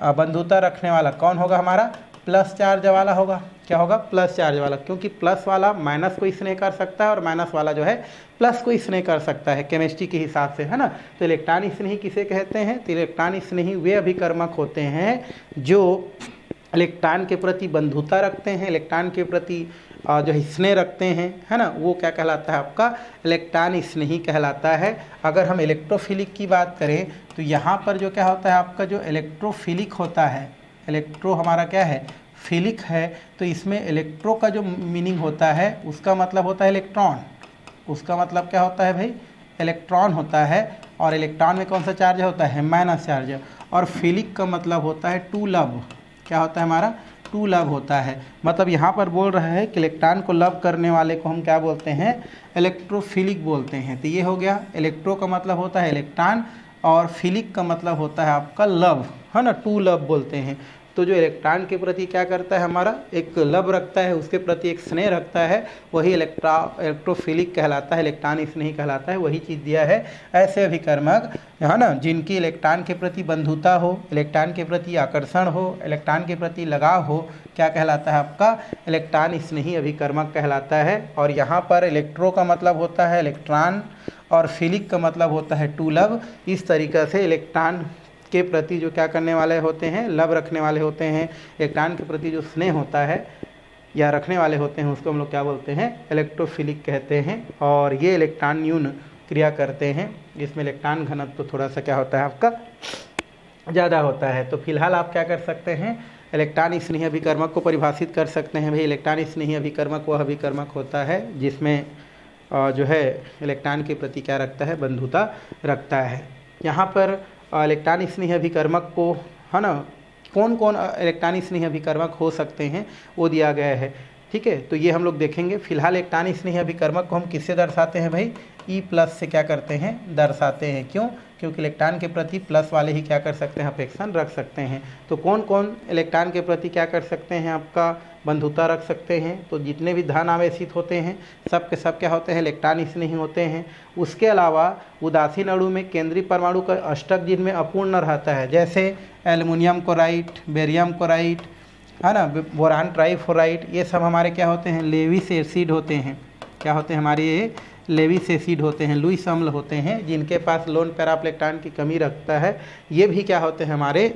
बंधुता रखने वाला कौन होगा, हमारा प्लस चार्ज वाला होगा। क्या होगा, प्लस चार्ज वाला, क्योंकि प्लस वाला माइनस को स्नेह कर सकता है और माइनस वाला जो है प्लस को स्नेह कर सकता है केमिस्ट्री के हिसाब से, है ना। तो इलेक्ट्रॉन स्नेही किसे कहते हैं, तो इलेक्ट्रॉन स्नेही वे अभिकर्मक होते हैं जो इलेक्ट्रॉन के प्रति बंधुता रखते हैं, इलेक्ट्रॉन के प्रति जो है स्नेह रखते हैं, है ना, वो क्या कहलाता है, आपका इलेक्ट्रॉन स्नेही कहलाता है। अगर हम इलेक्ट्रोफिलिक की बात करें तो यहाँ पर जो क्या होता है, आपका जो इलेक्ट्रोफिलिक होता है, इलेक्ट्रो हमारा क्या है, फिलिक है, तो इसमें इलेक्ट्रो का जो मीनिंग होता है उसका मतलब होता है इलेक्ट्रॉन, उसका मतलब क्या होता है भाई, इलेक्ट्रॉन होता है। और इलेक्ट्रॉन में कौन सा चार्ज होता है, माइनस चार्ज। और फिलिक का मतलब होता है टू लव, क्या होता है हमारा, टू लव होता है। मतलब यहाँ पर बोल रहा है कि इलेक्ट्रॉन को लव करने वाले को हम क्या बोलते हैं, इलेक्ट्रोफिलिक बोलते हैं। तो ये हो गया, इलेक्ट्रो का मतलब होता है इलेक्ट्रॉन और फिलिक का मतलब होता है आपका लव, है ना, टू लव बोलते हैं। तो जो इलेक्ट्रॉन के प्रति क्या करता है, हमारा एक लव रखता है, उसके प्रति एक स्नेह रखता है, वही इलेक्ट्रोफिलिक कहलाता है, इलेक्ट्रॉन स्नेही कहलाता है। वही चीज़ दिया है। ऐसे अभिकर्मक, है ना, जिनकी इलेक्ट्रॉन के प्रति बंधुता हो, इलेक्ट्रॉन के प्रति आकर्षण हो, इलेक्ट्रॉन के प्रति लगाव हो, क्या कहलाता है आपका, इलेक्ट्रॉन स्नेही अभिकर्मक कहलाता है। और यहाँ पर इलेक्ट्रो का मतलब होता है इलेक्ट्रॉन और फिलिक का मतलब होता है टू लव। इस तरीक़े से इलेक्ट्रॉन के प्रति जो क्या करने वाले होते हैं, लव रखने वाले होते हैं, इलेक्ट्रॉन के प्रति जो स्नेह होता है या रखने वाले होते हैं, उसको हम लोग क्या बोलते हैं, इलेक्ट्रोफिलिक कहते हैं। और ये इलेक्ट्रॉन न्यून क्रिया करते हैं, इसमें इलेक्ट्रॉन घनत्व तो थोड़ा सा क्या होता है आपका ज़्यादा होता है। तो फिलहाल आप क्या कर सकते हैं, इलेक्ट्रॉन स्नेही अभिकर्मक को परिभाषित कर सकते हैं। भाई इलेक्ट्रॉन स्नेही अभिकर्मक वह अभिकर्मक होता है जिसमें जो है इलेक्ट्रॉन के प्रति क्या रखता है, बंधुता रखता है। यहाँ पर इलेक्ट्रॉन स्नेही अभिकर्मक को, है ना, कौन कौन इलेक्ट्रॉन स्नेही अभिकर्मक हो सकते हैं वो दिया गया है। ठीक है, तो ये हम लोग देखेंगे। फिलहाल इलेक्ट्रॉन स्नेही अभिकर्मक को हम किससे दर्शाते हैं भाई, E+ से क्या करते हैं, दर्शाते हैं। क्यों, क्योंकि इलेक्ट्रॉन के प्रति प्लस वाले ही क्या कर सकते हैं, अपेक्षण रख सकते हैं। तो कौन कौन इलेक्ट्रॉन के प्रति क्या कर सकते हैं, आपका बंधुता रख सकते हैं, तो जितने भी धन आवेशित होते हैं सब के सब क्या होते हैं, इलेक्ट्रॉन स्नेही होते हैं। उसके अलावा उदासीन अणु में केंद्रीय परमाणु का अष्टक जिनमें अपूर्ण रहता है, जैसे एल्युमिनियम क्लोराइड, बेरियम क्लोराइड, है ना, बोरान ट्राइफ्लोराइड, ये सब हमारे क्या होते हैं, लेविस एसिड होते हैं। क्या होते हैं हमारे, ये लेविस एसिड होते हैं, लुईस अम्ल होते हैं, जिनके पास लोन पैरा इलेक्ट्रॉन की कमी रखता है। ये भी क्या होते हैं, हमारे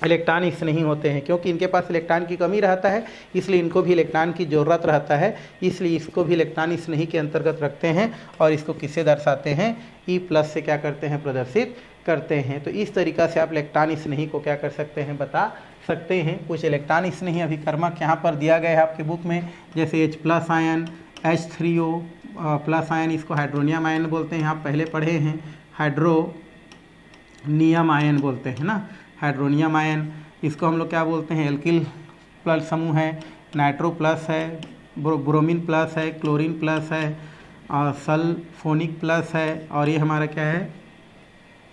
इलेक्ट्रॉन स्नेही होते हैं, क्योंकि इनके पास इलेक्ट्रॉन की कमी रहता है, इसलिए इनको भी इलेक्ट्रॉन की ज़रूरत रहता है, इसलिए इसको भी इलेक्ट्रॉन स्नेही के अंतर्गत रखते हैं। और इसको किससे दर्शाते हैं, E+ से क्या करते हैं, प्रदर्शित करते हैं। तो इस तरीक़ा से आप इलेक्ट्रॉन स्नेही को क्या कर सकते हैं, बता सकते हैं। कुछ इलेक्ट्रॉन स्नेही अभिकर्मक यहाँ पर दिया गया है आपके बुक में, जैसे H+ आयन, H3O+ आयन, इसको हाइड्रोनियम आयन बोलते हैं, आप पहले पढ़े हैं, हाइड्रोनियम आयन बोलते हैं ना। हाइड्रोनियम आयन, इसको हम लोग क्या बोलते हैं, एल्किल प्लस समूह है, नाइट्रो प्लस है, ब्रोमीन प्लस है, क्लोरीन प्लस है और सल्फोनिक प्लस है, और ये हमारा क्या है,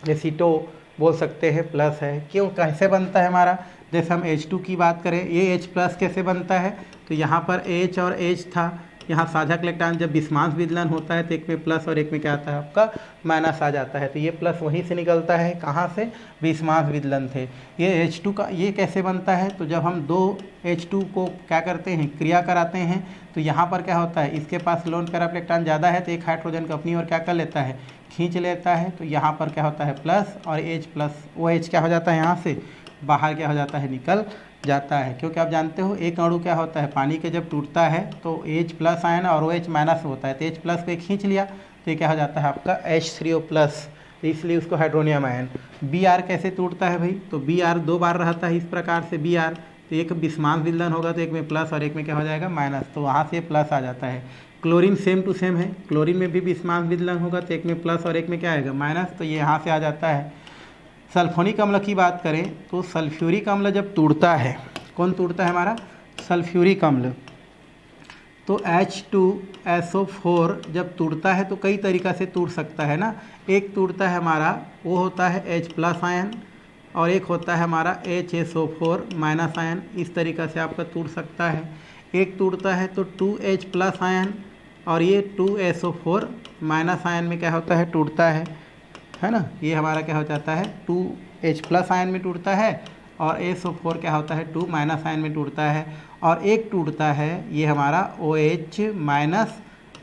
एसीटो बोल सकते हैं प्लस है। क्यों, कैसे बनता है हमारा, जैसे हम H2 की बात करें, ये H प्लस कैसे बनता है, तो यहाँ पर H और H था, यहाँ साझा इलेक्ट्रॉन जब विस्मांस विदलन होता है तो एक में प्लस और एक में क्या आता है आपका माइनस आ जाता है, तो ये प्लस वहीं से निकलता है, कहाँ से, विस्मांस विदलन थे। ये H2 का ये कैसे बनता है, तो जब हम दो H2 को क्या करते हैं, क्रिया कराते हैं, तो यहाँ पर क्या होता है, इसके पास लोन पैरा इलेक्ट्रॉन ज़्यादा है तो एक हाइड्रोजन को अपनी ओर क्या कर लेता है, खींच लेता है, तो यहाँ पर क्या होता है प्लस, और H प्लस वो H क्या हो जाता है, यहाँ से बाहर क्या हो जाता है, निकल जाता है। क्योंकि आप जानते हो एक अणु क्या होता है, पानी के जब टूटता है तो H प्लस आयन और OH माइनस होता है, तो H प्लस को खींच लिया तो ये क्या हो जाता है आपका H3O प्लस, तो इसलिए उसको हाइड्रोनियम आयन। Br कैसे टूटता है भाई, तो Br दो बार रहता है इस प्रकार से Br, तो एक विस्मांस विदलन होगा तो एक में प्लस और एक में क्या हो जाएगा माइनस, तो वहाँ से प्लस आ जाता है। क्लोरीन सेम टू सेम है, क्लोरीन में भी विस्मांस विदलन होगा तो एक में प्लस और एक में क्या आएगा माइनस, तो ये यहाँ से आ जाता है। सल्फोनिक अम्ल की बात करें तो सल्फ्यूरिक अम्ल जब टूटता है, कौन टूटता है हमारा, सल्फ्यूरिक अम्ल, तो H2SO4 जब टूटता है तो कई तरीक़ा से टूट सकता है ना, एक टूटता है हमारा वो होता है H प्लस आयन और एक होता है हमारा HSO4 माइनस आयन, इस तरीक़ा से आपका टूट सकता है। एक टूटता है तो 2H प्लस आयन और ये 2SO4 माइनस आयन में क्या होता है, टूटता है ना, ये हमारा क्या हो जाता है 2H प्लस आयन में टूटता है और SO4 क्या होता है 2 माइनस आयन में टूटता है। और एक टूटता है ये हमारा OH माइनस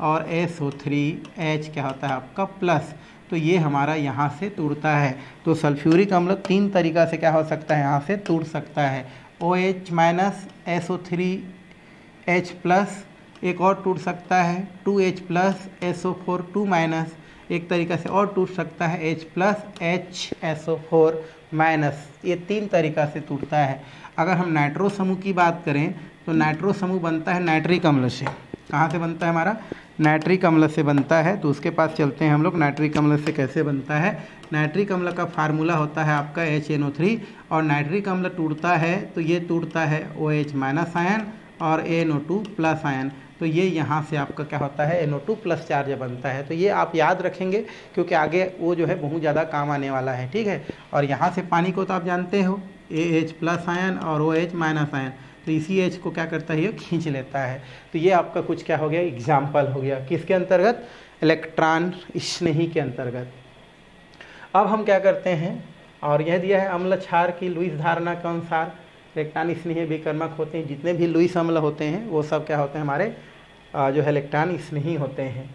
और SO3H क्या होता है आपका प्लस, तो ये हमारा यहाँ से टूटता है। तो सल्फ्यूरिक अम्ल तीन तरीक़ा से क्या हो सकता है, यहाँ से टूट सकता है, OH माइनस SO3H प्लस, एक और टूट सकता है 2H प्लस SO4 2 माइनस, एक तरीक़ा से और टूट सकता है H प्लस HSO4 माइनस, ये तीन तरीक़ा से टूटता है। अगर हम नाइट्रो समूह की बात करें तो नाइट्रो समूह बनता है नाइट्रिक अम्ल से, कहाँ से बनता है हमारा, नाइट्रिक अम्ल से बनता है, तो उसके पास चलते हैं हम लोग। नाइट्रिक अम्ल से कैसे बनता है, नाइट्रिक अम्ल का फार्मूला होता है आपका HNO3 और नाइट्रिक अम्ल टूटता है तो ये टूटता है OH माइनस आयन और NO2 प्लस आयन, तो ये यहाँ से आपका क्या होता है NO2 प्लस चार्ज बनता है। तो ये आप याद रखेंगे क्योंकि आगे वो जो है बहुत ज़्यादा काम आने वाला है, ठीक है। और यहाँ से पानी को तो आप जानते हो AH प्लस आयन और OH माइनस आयन, तो इसी H को क्या करता है, ये खींच लेता है। तो ये आपका कुछ क्या हो गया, एग्जाम्पल हो गया, किसके अंतर्गत, इलेक्ट्रॉन स्नेही के अंतर्गत। अब हम क्या करते हैं, और यह दिया है अम्ल क्षार की लुईस धारणा के अनुसार इलेक्ट्रॉन स्नेही विकर्मक होते हैं, जितने भी लुईस अम्ल होते हैं वो सब क्या होते हैं हमारे जो है इलेक्ट्रॉन स्नेही होते हैं।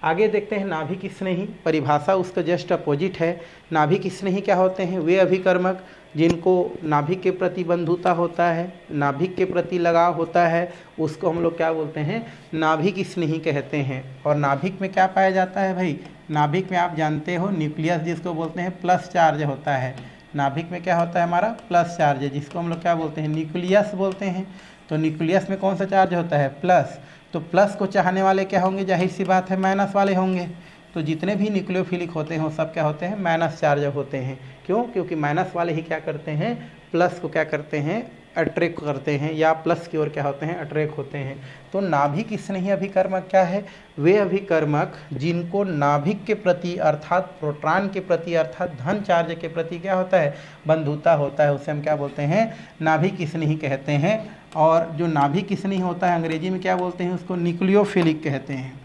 आगे देखते हैं नाभिक स्नेही, परिभाषा उसका जस्ट अपोजिट है। नाभिक स्नेही क्या होते हैं, वे अभिकर्मक जिनको नाभिक के प्रति बंधुता होता है, नाभिक के प्रति लगाव होता है, उसको हम लोग क्या बोलते हैं, नाभिक स्नेही कहते हैं। और नाभिक में क्या पाया जाता है भाई, नाभिक में आप जानते हो न्यूक्लियस जिसको बोलते हैं प्लस चार्ज होता है, नाभिक में क्या होता है हमारा प्लस चार्ज है, जिसको हम लोग क्या बोलते हैं, न्यूक्लियस बोलते हैं। तो न्यूक्लियस में कौन सा चार्ज होता है, प्लस, तो प्लस को चाहने वाले क्या होंगे, जाहिर सी बात है माइनस वाले होंगे। तो जितने भी न्यूक्लियोफिलिक होते हैं वो सब क्या होते हैं, माइनस चार्ज होते हैं। क्यों, क्योंकि माइनस वाले ही क्या करते हैं, प्लस को क्या करते हैं, अट्रैक्ट करते हैं, या प्लस की ओर क्या होते हैं, अट्रैक्ट होते हैं। तो नाभिक स्नेही अभिकर्मक क्या है, वे अभिकर्मक जिनको नाभिक के प्रति अर्थात प्रोटॉन के प्रति अर्थात धन चार्ज के प्रति क्या होता है, बंधुता होता है, उसे हम क्या बोलते हैं, नाभिक स्नेही कहते हैं। और जो नाभिक स्नेही होता है अंग्रेजी में क्या बोलते हैं, उसको न्यूक्लियोफिलिक कहते हैं।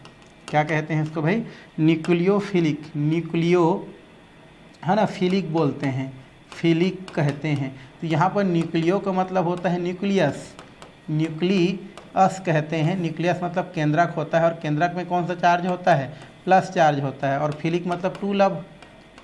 क्या कहते हैं इसको भाई, न्यूक्लियोफिलिक, न्यूक्लियो है ना, फिलिक बोलते हैं, फिलिक कहते हैं। तो यहाँ पर न्यूक्लियो का मतलब होता है न्यूक्लियस, न्यूक्लियस कहते हैं, न्यूक्लियस मतलब केंद्रक होता है, और केंद्रक में कौन सा चार्ज होता है, प्लस चार्ज होता है। और फिलिक मतलब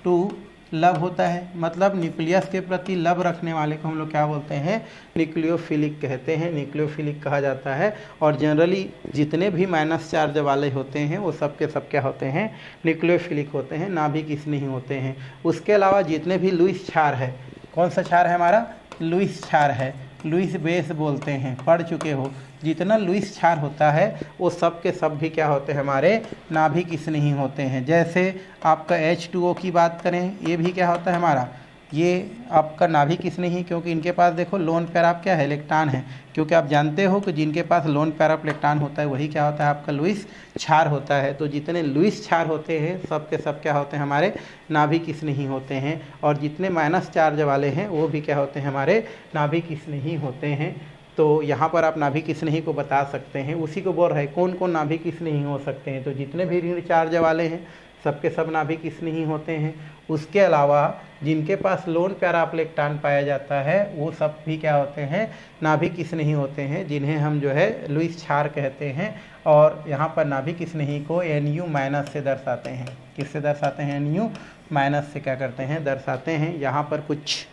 टू लव होता है, मतलब न्यूक्लियस के प्रति लव रखने वाले को हम लोग क्या बोलते हैं, न्यूक्लियोफिलिक कहते हैं, न्यूक्लियोफिलिक कहा जाता है। और जनरली जितने भी माइनस चार्ज वाले होते हैं वो सब के सब क्या होते हैं, न्यूक्लियोफिलिक होते हैं, नाभिक स्नेही होते हैं। उसके अलावा जितने भी लुईस क्षार है, कौन सा क्षार है हमारा, लुईस क्षार है, लुईस बेस बोलते हैं, पढ़ चुके हो। जितना लुईस क्षार होता है वो सब के सब भी क्या होते हैं, हमारे नाभिक स्नेही होते हैं। जैसे आपका H2O की बात करें, ये भी क्या होता है हमारा ये आपका नाभिक स्नेही, क्योंकि इनके पास देखो लोन पैरा क्या है, इलेक्ट्रॉन है, क्योंकि आप जानते हो कि जिनके पास लोन पैरा इलेक्ट्रॉन होता है वही क्या होता है आपका लुईस क्षार होता है। तो जितने लुईस क्षार होते हैं सब के सब क्या होते हैं हमारे नाभिक स्नेही होते हैं, और जितने माइनस चार्ज वाले हैं वो भी क्या होते हैं हमारे नाभिक स्नेही होते हैं। तो यहाँ पर आप नाभिक स्नेही को बता सकते हैं, उसी को बोल रहे हैं कौन कौन नाभिक स्नेही हो सकते हैं। तो जितने भी ऋण चार्ज वाले हैं सबके सब नाभिक स्नेही होते हैं। उसके अलावा जिनके पास लोन प्यारा इलेक्ट्रॉन पाया जाता है वो सब भी क्या होते हैं नाभिक स्नेही होते हैं, जिन्हें हम जो है लुईस क्षार कहते हैं। और यहाँ पर नाभिक स्नेही को Nu माइनस से दर्शाते हैं। किससे दर्शाते हैं? Nu माइनस से क्या करते हैं दर्शाते हैं। यहाँ पर कुछ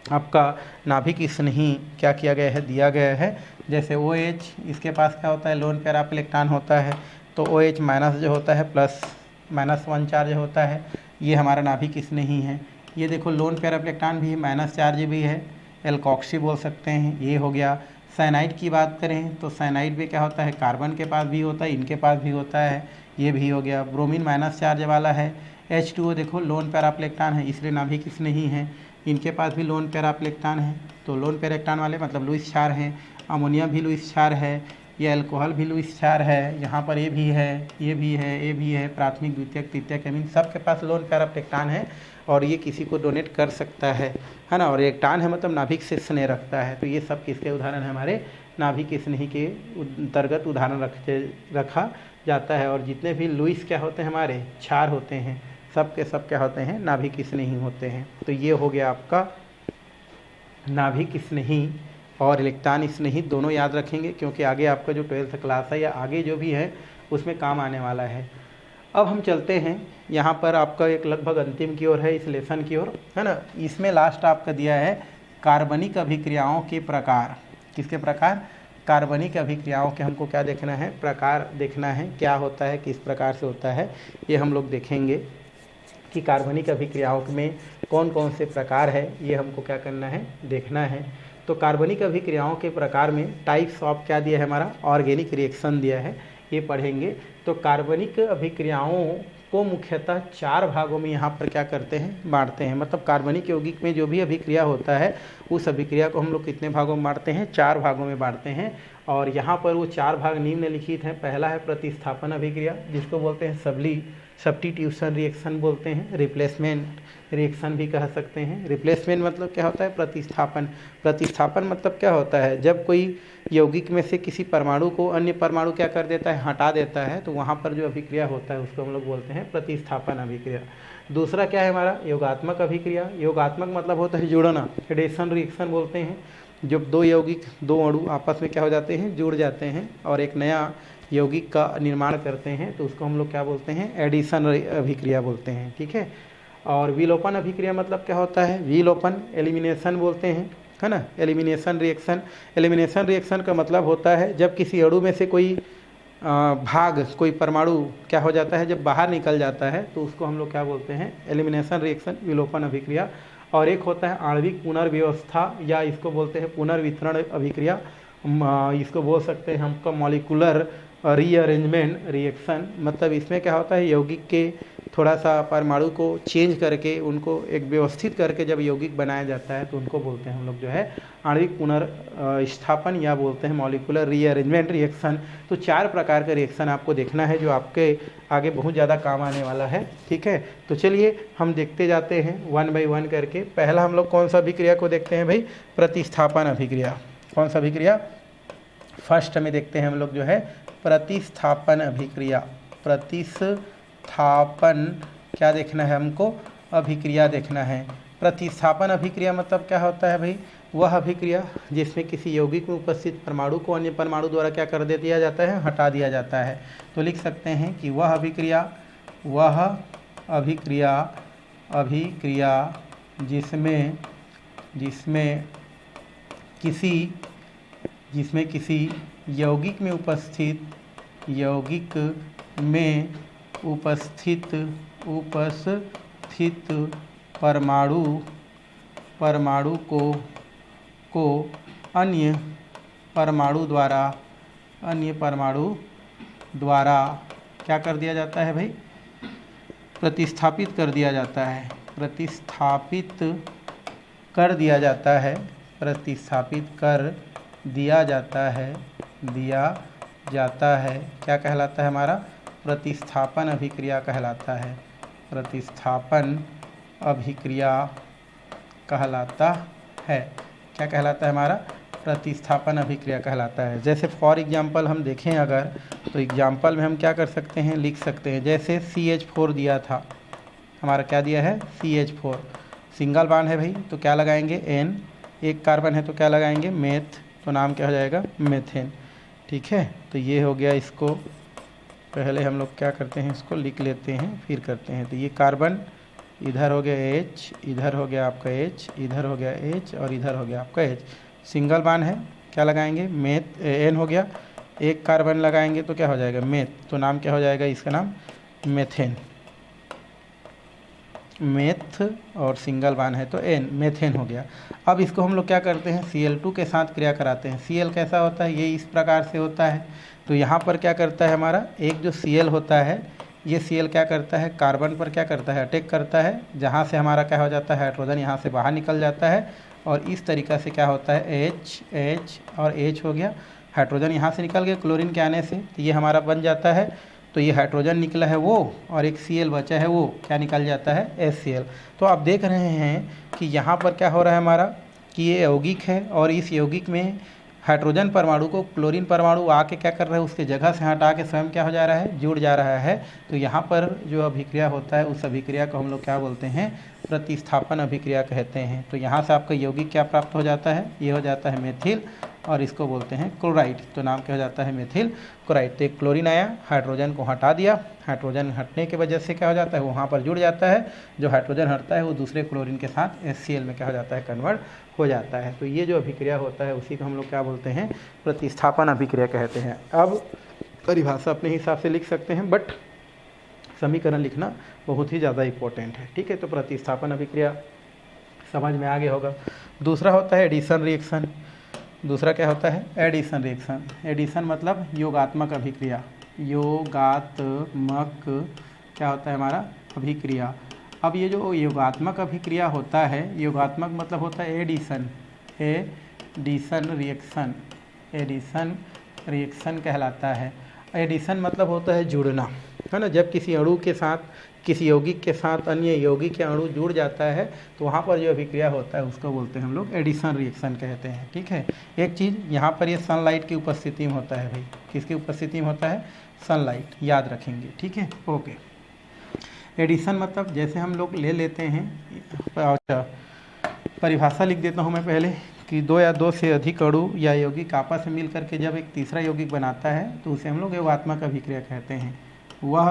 आपका नाभिक स्नेही क्या किया गया है दिया गया है, जैसे OH, इसके पास क्या होता है लोन प्यारा इलेक्ट्रॉन होता है, तो OH माइनस जो होता है प्लस -1 चार्ज होता है, ये हमारा नाभिक स्नेही है। ये देखो लोन पैरा इलेक्ट्रॉन भी है, माइनस चार्ज भी है, एल्कोक्सी बोल सकते हैं, ये हो गया। साइनाइड की बात करें तो साइनाइड भी क्या होता है कार्बन के पास भी होता है, इनके पास भी होता है, ये भी हो गया। ब्रोमीन माइनस चार्ज वाला है। H2O देखो लोन पैरा इलेक्ट्रॉन है इसलिए नाभिक स्नेही है, इनके पास भी लोन पैरा इलेक्ट्रॉन है, तो लोन पैरा इलेक्ट्रॉन वाले मतलब लुईस क्षार हैं। अमोनिया भी लुईस क्षार है, ये अल्कोहल भी लुईस क्षार है, यहाँ पर ये भी है, ये भी है, ये भी है, प्राथमिक द्वितीयक तृतीयक एमीन सबके पास लोन पैरा इलेक्ट्रॉन है, और ये किसी को डोनेट कर सकता है ना। और इलेक्ट्रॉन है मतलब नाभिक से स्नेह रखता है। तो ये सब किसके उदाहरण है हमारे नाभिक स्नेही के अंतर्गत उदाहरण रखा जाता है। और जितने भी लुईस क्या होते हैं हमारे क्षार होते हैं सब के सब क्या होते हैं नाभिक स्नेही होते हैं। तो ये हो गया आपका नाभिक स्नेही और इलेक्ट्रॉन स्नेही दोनों याद रखेंगे, क्योंकि आगे आपका जो 12th क्लास है या आगे जो भी है उसमें काम आने वाला है। अब हम चलते हैं यहाँ पर आपका एक लगभग अंतिम की ओर है इस लेसन की ओर, है ना। इसमें लास्ट आपका दिया है कार्बनिक अभिक्रियाओं के प्रकार। किसके प्रकार? कार्बनिक अभिक्रियाओं के हमको क्या देखना है प्रकार देखना है, क्या होता है किस प्रकार से होता है ये हम लोग देखेंगे कि कार्बनिक अभिक्रियाओं में कौन कौन से प्रकार है, ये हमको क्या करना है देखना है। तो कार्बनिक अभिक्रियाओं के प्रकार में टाइप्स ऑफ क्या दिया है हमारा ऑर्गेनिक रिएक्शन दिया है, ये पढ़ेंगे। तो कार्बनिक अभिक्रियाओं को मुख्यतः 4 भागों में यहाँ पर क्या करते हैं बांटते हैं। मतलब कार्बनिक यौगिक में जो भी अभिक्रिया होता है उस अभिक्रिया को हम लोग कितने भागों में बांटते हैं 4 भागों में बांटते हैं। और यहाँ पर वो 4 भाग निम्नलिखित हैं। पहला है प्रतिस्थापन अभिक्रिया जिसको बोलते हैं सब्स्टिट्यूशन रिएक्शन बोलते हैं, रिप्लेसमेंट रिएक्शन भी कह सकते हैं। रिप्लेसमेंट मतलब क्या होता है प्रतिस्थापन। प्रतिस्थापन मतलब क्या होता है जब कोई यौगिक में से किसी परमाणु को अन्य परमाणु क्या कर देता है हटा देता है, तो वहाँ पर जो अभिक्रिया होता है उसको हम लोग बोलते हैं प्रतिस्थापन अभिक्रिया। दूसरा क्या है हमारा योगात्मक अभिक्रिया। योगात्मक मतलब होता है जुड़ना, एडेशन रिएक्शन बोलते हैं। जब 2 यौगिक 2 अणु आपस में क्या हो जाते हैं जुड़ जाते हैं और एक नया यौगिक का निर्माण करते हैं, तो उसको हम लोग क्या बोलते हैं एडिशन अभिक्रिया बोलते हैं, ठीक है। और विलोपन अभिक्रिया मतलब क्या होता है विलोपन एलिमिनेशन बोलते हैं, है ना। एलिमिनेशन रिएक्शन, एलिमिनेशन रिएक्शन का मतलब होता है जब किसी अणु में से कोई भाग कोई परमाणु क्या हो जाता है जब बाहर निकल जाता है, तो उसको हम लोग क्या बोलते हैं एलिमिनेशन रिएक्शन विलोपन अभिक्रिया। और एक होता है आणविक पुनर्व्यवस्था या इसको बोलते हैं पुनर्वितरण अभिक्रिया, इसको बोल सकते हैं हमको मॉलिक्यूलर रीअरेंजमेंट रिएक्शन। मतलब इसमें क्या होता है यौगिक के थोड़ा सा परमाणु को चेंज करके उनको एक व्यवस्थित करके जब यौगिक बनाया जाता है तो उनको बोलते हैं हम लोग जो है आणविक पुनर्स्थापन या बोलते हैं मॉलिक्यूलर रीअरेंजमेंट रिएक्शन। तो 4 प्रकार का रिएक्शन आपको देखना है जो आपके आगे बहुत ज़्यादा काम आने वाला है, ठीक है। तो चलिए हम देखते जाते हैं 1 बाय 1 करके। पहला हम लोग कौन सा अभिक्रिया को देखते हैं भाई प्रतिस्थापन अभिक्रिया। कौन सा अभिक्रिया? फर्स्ट में देखते हैं हम लोग जो है प्रतिस्थापन अभिक्रिया। प्रतिस्थापन क्या देखना है हमको अभिक्रिया देखना है। प्रतिस्थापन अभिक्रिया मतलब क्या होता है भाई वह अभिक्रिया जिसमें किसी यौगिक में उपस्थित परमाणु को अन्य परमाणु द्वारा क्या कर दिया जाता है हटा दिया जाता है। तो लिख सकते हैं कि वह अभिक्रिया जिसमें किसी यौगिक में उपस्थित परमाणु को अन्य परमाणु द्वारा क्या कर दिया जाता है भाई प्रतिस्थापित कर दिया जाता है। प्रतिस्थापित कर दिया जाता है, प्रतिस्थापित कर दिया जाता है, दिया जाता है, क्या कहलाता है हमारा? प्रतिस्थापन अभिक्रिया कहलाता है, प्रतिस्थापन अभिक्रिया कहलाता है। क्या कहलाता है हमारा? प्रतिस्थापन अभिक्रिया कहलाता है। जैसे फॉर एग्जांपल हम देखें अगर, तो एग्जांपल में हम क्या कर सकते हैं, लिख सकते हैं। जैसे CH4 दिया था, हमारा क्या दिया है? CH4, सिंगल बॉन्ड है भाई, तो क्या लगाएंगे? N, एक कार्बन है तो क्या लगाएंगे? मेथ, तो नाम क्या हो जाएगा? मेथेन। ठीक है, तो ये हो गया। इसको पहले हम लोग क्या करते हैं, इसको लिख लेते हैं फिर करते हैं। तो ये कार्बन, इधर हो गया H, इधर हो गया आपका H, इधर हो गया H और इधर हो गया आपका H, सिंगल बॉन्ड है, क्या लगाएंगे? मेथ, N हो गया, एक कार्बन लगाएंगे तो क्या हो जाएगा? मेथ, तो नाम क्या हो जाएगा? इसका नाम मेथेन, मेथ, और सिंगल बॉन्ड है तो N, मेथेन हो गया। अब इसको हम लोग क्या करते हैं? Cl2 के साथ क्रिया कराते हैं। Cl कैसा होता है? ये इस प्रकार से होता है। तो यहाँ पर क्या करता है हमारा, एक जो Cl होता है, ये Cl क्या करता है? कार्बन पर क्या करता है? अटैक करता है, जहाँ से हमारा क्या हो जाता है? हाइड्रोजन यहाँ से बाहर निकल जाता है, और इस तरीक़ा से क्या होता है? H, H और H हो गया, हाइड्रोजन यहाँ से निकल गया क्लोरीन के आने से, तो ये हमारा बन जाता है। तो ये हाइड्रोजन निकला है वो, और एक Cl बचा है वो, क्या निकल जाता है? HCl। तो आप देख रहे हैं कि यहाँ पर क्या हो रहा है हमारा, कि ये यौगिक है, और इस यौगिक में हाइड्रोजन परमाणु को क्लोरीन परमाणु आके क्या कर रहा है? उसके जगह से हटा के स्वयं क्या हो जा रहा है? जुड़ जा रहा है। तो यहाँ पर जो अभिक्रिया होता है, उस अभिक्रिया को हम लोग क्या बोलते हैं? प्रतिस्थापन अभिक्रिया कहते हैं। तो यहाँ से आपका यौगिक क्या प्राप्त हो जाता है? ये हो जाता है मेथिल, और इसको बोलते हैं क्लोराइड, तो नाम क्या हो जाता है? Methyl chloride. तो एक क्लोरीन आया, हाइड्रोजन को हटा दिया, हाइड्रोजन हटने की वजह से क्या हो जाता है? वहाँ पर जुड़ जाता है, जो हाइड्रोजन हटता है वो दूसरे क्लोरीन के साथ HCl में क्या हो जाता है? कन्वर्ट हो जाता है। तो ये जो अभिक्रिया होता है उसी को हम लोग क्या बोलते हैं? प्रतिस्थापन अभिक्रिया कहते हैं। अब परिभाषा अपने हिसाब से लिख सकते हैं, बट समीकरण लिखना बहुत ही ज़्यादा इम्पोर्टेंट है। ठीक है, तो प्रतिस्थापन अभिक्रिया समझ में आ गया होगा। दूसरा होता है एडिशन रिएक्शन। दूसरा क्या होता है? Addition reaction. एडिशन मतलब योगात्मक अभिक्रिया, योगात्मक क्या होता है हमारा? अभिक्रिया। अब ये जो योगात्मक अभिक्रिया होता है, योगात्मक मतलब होता है addition, addition reaction, addition reaction कहलाता है। एडिशन मतलब होता है जुड़ना, है ना। जब किसी अणु के साथ, किसी यौगिक के साथ अन्य यौगिक या अणु जुड़ जाता है, तो वहाँ पर जो अभिक्रिया होता है उसको बोलते हैं हम लोग एडिशन रिएक्शन कहते हैं। ठीक है, एक चीज़ यहाँ पर ये सनलाइट की उपस्थिति में होता है भाई, किसकी उपस्थिति में होता है? सनलाइट, याद रखेंगे। ठीक है, ओके। एडिशन मतलब जैसे हम लोग ले लेते हैं, अच्छा परिभाषा लिख देता हूँ मैं पहले, कि दो या दो से अधिक अणु या यौगिक आपस में मिल करके जब एक तीसरा यौगिक बनाता है तो उसे हम लोग योगात्मक अभिक्रिया कहते हैं। वह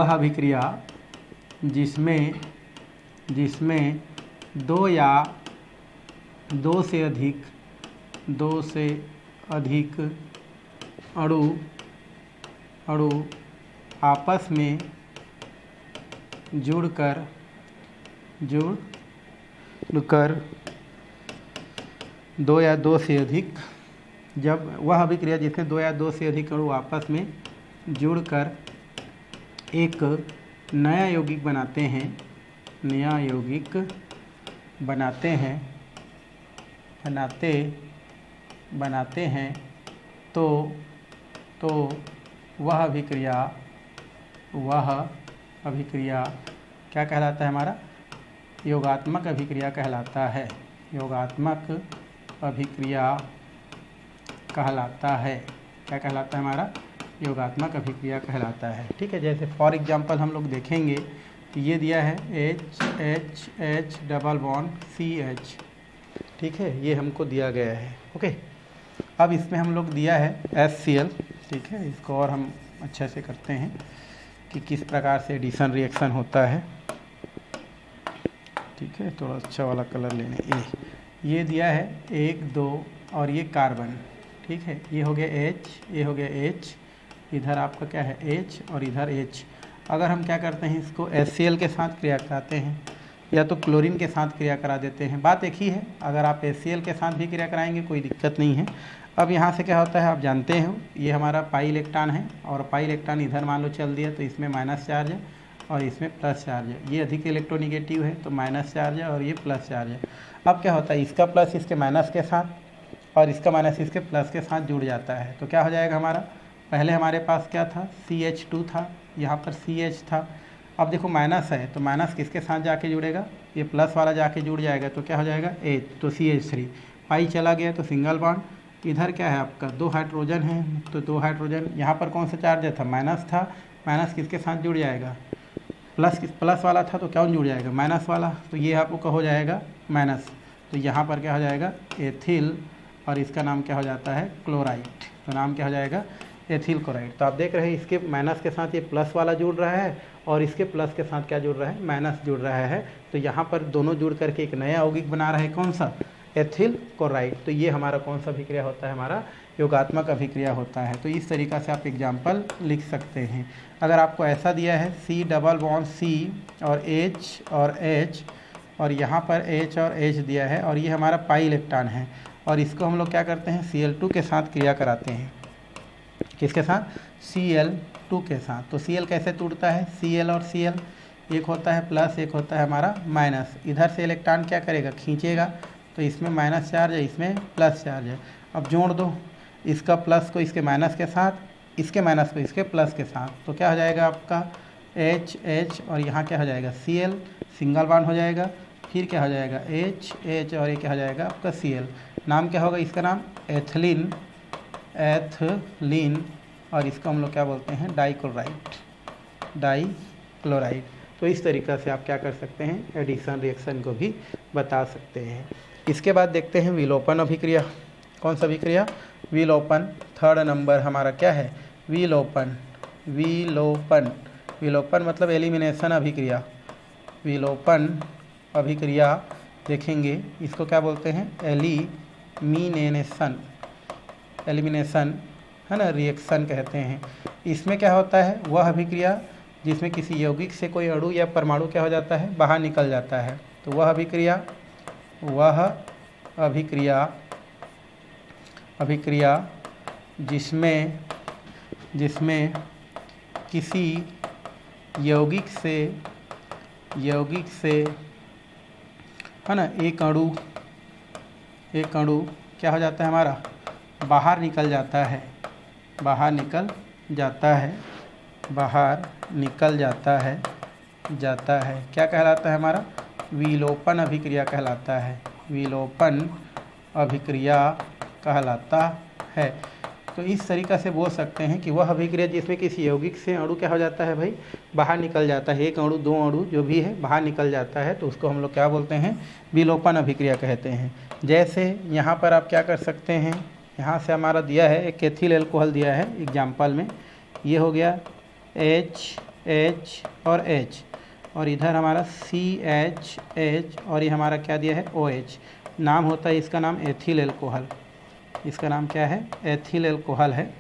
अभिक्रिया जिसमें दो या दो से अधिक अणु आपस में जुड़कर दो या दो से अधिक, जब वह अभिक्रिया जिसमें दो या दो से अधिक अणु आपस में जुड़कर एक नया यौगिक बनाते हैं, तो वह अभिक्रिया क्या कहलाता है हमारा? योगात्मक अभिक्रिया कहलाता है। योगात्मक अभिक्रिया कहलाता है। क्या कहलाता है हमारा? योगात्मक अभिक्रिया कहलाता है। ठीक है, जैसे फॉर एग्जांपल हम लोग देखेंगे कि ये दिया है H डबल बॉन्ड CH। ठीक है, ये हमको दिया गया है। ओके, अब इसमें हम लोग दिया है HCl। ठीक है, इसको और हम अच्छे से करते हैं कि किस प्रकार से एडिशन रिएक्शन होता है। ठीक है, थोड़ा अच्छा वाला कलर लेने। ये दिया है 1 2 और ये कार्बन। ठीक है, ये हो गया H, ये हो गया H, इधर आपका क्या है H और इधर H। अगर हम क्या करते हैं, इसको HCl के साथ क्रिया कराते हैं या तो क्लोरीन के साथ क्रिया करा देते हैं, बात एक ही है। अगर आप HCl के साथ भी क्रिया कराएंगे कोई दिक्कत नहीं है। अब यहाँ से क्या होता है आप जानते हो, ये हमारा पाई इलेक्ट्रॉन है और पाई इलेक्ट्रॉन इधर मान लो चल दिया तो इसमें माइनस चार्ज है और इसमें प्लस चार्ज है। ये अधिक इलेक्ट्रोनिगेटिव है तो माइनस चार्ज है और ये प्लस चार्ज है। अब क्या होता है, इसका प्लस इसके माइनस के साथ और इसका माइनस इसके प्लस के साथ जुड़ जाता है। तो क्या हो जाएगा हमारा, पहले हमारे पास क्या था CH2 था, यहाँ पर CH था। अब देखो माइनस है तो माइनस किसके साथ जाके जुड़ेगा, ये प्लस वाला जाके जुड़ जाएगा तो क्या हो जाएगा H, तो CH3। पाई चला गया तो सिंगल बॉन्ड। इधर क्या है आपका 2 हाइड्रोजन है तो 2 हाइड्रोजन, यहाँ पर कौन सा चार्ज था, माइनस था। माइनस किसके साथ जुड़ जाएगा, प्लस वाला था तो क्या जुड़ जाएगा, माइनस वाला। तो ये आपको हो जाएगा माइनस, तो यहाँ पर क्या हो जाएगा एथिल और इसका नाम क्या हो जाता है क्लोराइड। तो नाम क्या हो जाएगा एथिल क्लोराइड। तो आप देख रहे हैं इसके माइनस के साथ ये प्लस वाला जुड़ रहा है और इसके प्लस के साथ क्या जुड़ रहा है, माइनस जुड़ रहा है। तो यहाँ पर दोनों जुड़ करके एक नया यौगिक बना रहा है, कौन सा, एथिल क्लोराइड। तो ये हमारा कौन सा अभिक्रिया होता है, हमारा योगात्मक अभिक्रिया होता है। तो इस तरीक़ा से आप एग्जाम्पल लिख सकते हैं। अगर आपको ऐसा दिया है C डबल बॉन्ड C और H और यहाँ पर H और H दिया है और ये हमारा पाई इलेक्ट्रॉन है और इसको हम लोग क्या करते हैं Cl2 के साथ क्रिया कराते हैं। किसके साथ, Cl2 के साथ। तो Cl कैसे टूटता है, Cl और Cl, एक होता है प्लस एक होता है हमारा माइनस। इधर से इलेक्ट्रॉन क्या करेगा, खींचेगा, तो इसमें माइनस चार्ज है इसमें प्लस चार्ज है। अब जोड़ दो इसका प्लस को इसके माइनस के साथ, इसके माइनस को इसके प्लस के साथ, तो क्या हो जाएगा आपका H और यहाँ क्या हो जाएगा Cl, सिंगल बॉन्ड हो जाएगा। फिर क्या हो जाएगा H और ये क्या हो जाएगा आपका Cl। नाम क्या होगा इसका, नाम एथिलीन और इसको हम लोग क्या बोलते हैं डाइक्लोराइड। तो इस तरीक़ा से आप क्या कर सकते हैं, एडिशन रिएक्शन को भी बता सकते हैं। इसके बाद देखते हैं विलोपन अभिक्रिया। कौन सा अभिक्रिया, विलोपन। थर्ड नंबर हमारा क्या है, विलोपन मतलब एलिमिनेशन अभिक्रिया। विलोपन अभिक्रिया देखेंगे, इसको क्या बोलते हैं, एलिमिनेशन है ना, रिएक्शन कहते हैं। इसमें क्या होता है, वह अभिक्रिया जिसमें किसी यौगिक से कोई अणु या परमाणु क्या हो जाता है, बाहर निकल जाता है। तो वह अभिक्रिया जिसमें किसी यौगिक से है ना एक अणु क्या हो जाता है हमारा, बाहर निकल जाता है, क्या कहलाता है हमारा, विलोपन अभिक्रिया कहलाता है, विलोपन अभिक्रिया कहलाता है। तो इस तरीक़ा से बोल सकते हैं कि वह अभिक्रिया जिसमें किसी यौगिक से अणु क्या हो जाता है भाई, बाहर निकल जाता है, एक अणु दो अणु जो भी है बाहर निकल जाता है, तो उसको हम लोग क्या बोलते हैं, विलोपन अभिक्रिया कहते हैं। जैसे यहाँ पर आप क्या कर सकते हैं, यहाँ से हमारा दिया है एक एथिल एल्कोहल दिया है एग्जाम्पल में, ये हो गया H और इधर हमारा CH और ये हमारा क्या दिया है OH। नाम होता है इसका नाम एथिल एल्कोहल, इसका नाम क्या है, एथिल एल्कोहल है।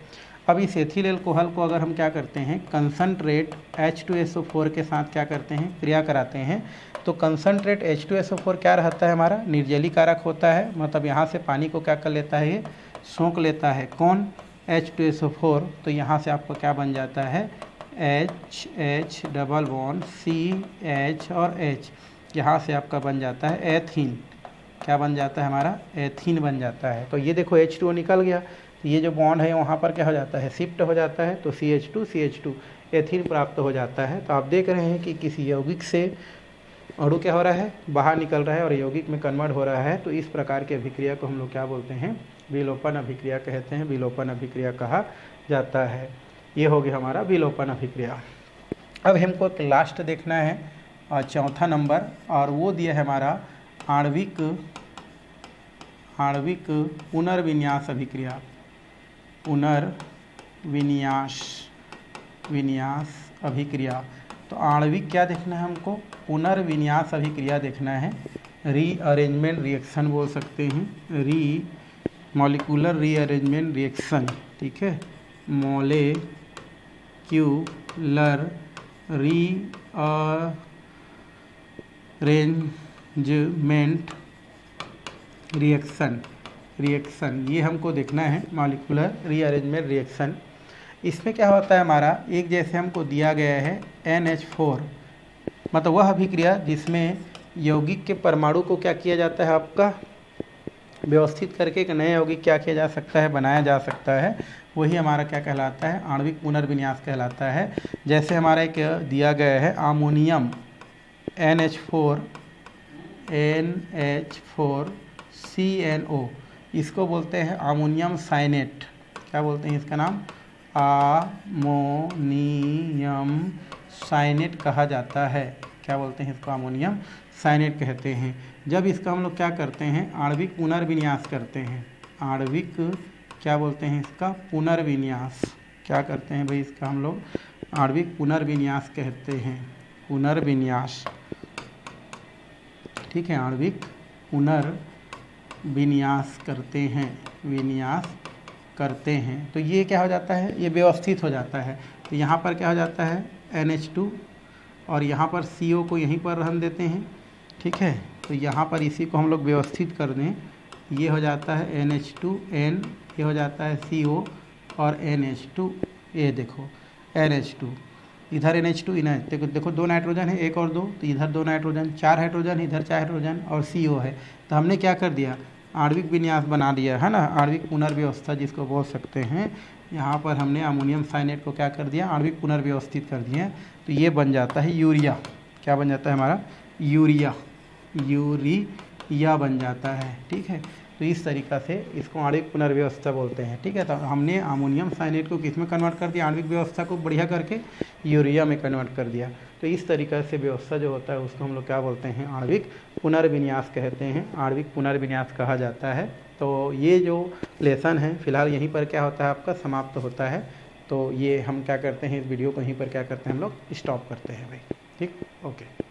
अब इस एथिल एल्कोहल को अगर हम क्या करते हैं, कंसनट्रेट H2SO4 के साथ क्या करते हैं, क्रिया कराते हैं, तो कंसनट्रेट H2SO4 क्या रहता है हमारा, निर्जलीकारक होता है। मतलब यहाँ से पानी को क्या कर लेता है, ये सोख लेता है, कौन, H2SO4। तो यहाँ से आपको क्या बन जाता है, H डबल बॉन्ड CH और H, यहाँ से आपका बन जाता है एथीन। क्या बन जाता है हमारा, एथीन बन जाता है। तो ये देखो H2O निकल गया, तो ये जो बॉन्ड है वहाँ पर क्या हो जाता है, शिफ्ट हो जाता है, तो CH2 एथीन प्राप्त हो जाता है। तो आप देख रहे हैं कि किसी यौगिक से अणु क्या हो रहा है, बाहर निकल रहा है और यौगिक में कन्वर्ट हो रहा है। तो इस प्रकार की अभिक्रिया को हम लोग क्या बोलते हैं, विलोपन अभिक्रिया कहते हैं, विलोपन अभिक्रिया कहा जाता है। ये हो गया हमारा विलोपन अभिक्रिया। अब हमको लास्ट देखना है और चौथा नंबर, और वो दिया है हमारा आणविक पुनर्विन्यास अभिक्रिया, विन्यास अभिक्रिया। तो आणविक क्या देखना है हमको, पुनर्विन्यास अभिक्रिया देखना है, रीअरेंजमेंट रिएक्शन बोल सकते हैं, मॉलिक्यूलर रीअरेंजमेंट रिएक्शन, ठीक है, मॉलिक्यूलर रीअरेंजमेंट रिएक्शन, रिएक्शन, ये हमको देखना है, मॉलिक्यूलर रीअरेंजमेंट रिएक्शन। इसमें क्या होता है हमारा, एक जैसे हमको दिया गया है NH4, मतलब वह अभिक्रिया जिसमें यौगिक के परमाणु को क्या किया जाता है, आपका व्यवस्थित करके एक नए यौगिक क्या किया जा सकता है, बनाया जा सकता है, वही हमारा क्या कहलाता है, आणविक पुनर्विन्यास कहलाता है। जैसे हमारा एक दिया गया है अमोनियम NH4 CNO, इसको बोलते हैं अमोनियम साइनेट। क्या बोलते हैं इसका नाम, अमोनियम साइनेट कहा जाता है। क्या बोलते हैं इसको, अमोनियम साइनेट कहते हैं। जब इसका हम लोग क्या करते हैं, आणविक पुनर्विन्यास करते हैं, आणविक क्या बोलते हैं इसका, पुनर्विन्यास। क्या करते हैं भाई इसका हम लोग, आणविक पुनर्विन्यास कहते हैं, पुनर्विन्यास, ठीक है, आणविक पुनर्विन्यास करते हैं, विन्यास करते हैं। तो ये क्या हो जाता है, ये व्यवस्थित हो जाता है। तो यहाँ पर क्या हो जाता है NH2, और यहाँ पर CO को यहीं पर रहने देते हैं, ठीक है। तो यहाँ पर इसी को हम लोग व्यवस्थित कर दें, ये हो जाता है NH2N, ये हो जाता है CO और NH2, ये देखो NH2, इधर NH2, इधर देखो दो नाइट्रोजन है, एक और दो, तो इधर दो नाइट्रोजन, चार हाइड्रोजन, इधर चार हाइड्रोजन और CO है। तो हमने क्या कर दिया, आणविक विन्यास बना दिया है ना, आणविक पुनर्व्यवस्था जिसको बोल सकते हैं। यहाँ पर हमने अमोनियम साइनेट को क्या कर दिया, आणविक पुनर्व्यवस्थित कर दिया। तो ये बन जाता है यूरिया। क्या बन जाता है हमारा, यूरिया, यूरिया बन जाता है, ठीक है। तो इस तरीक़ा से इसको आणविक पुनर्व्यवस्था बोलते हैं, ठीक है। तो हमने अमोनियम साइनेट को किस में कन्वर्ट कर दिया, आणविक व्यवस्था को बढ़िया करके यूरिया में कन्वर्ट कर दिया। तो इस तरीक़ा से व्यवस्था जो होता है उसको हम लोग क्या बोलते हैं, आणविक पुनर्विन्यास कहते हैं, आणविक पुनर्विन्यास कहा जाता है। तो ये जो लेसन है फिलहाल यहीं पर क्या होता है, आपका समाप्त होता है। तो ये हम क्या करते हैं, इस वीडियो को यहीं पर क्या करते हैं हम लोग स्टॉप करते हैं भाई, ठीक, ओके।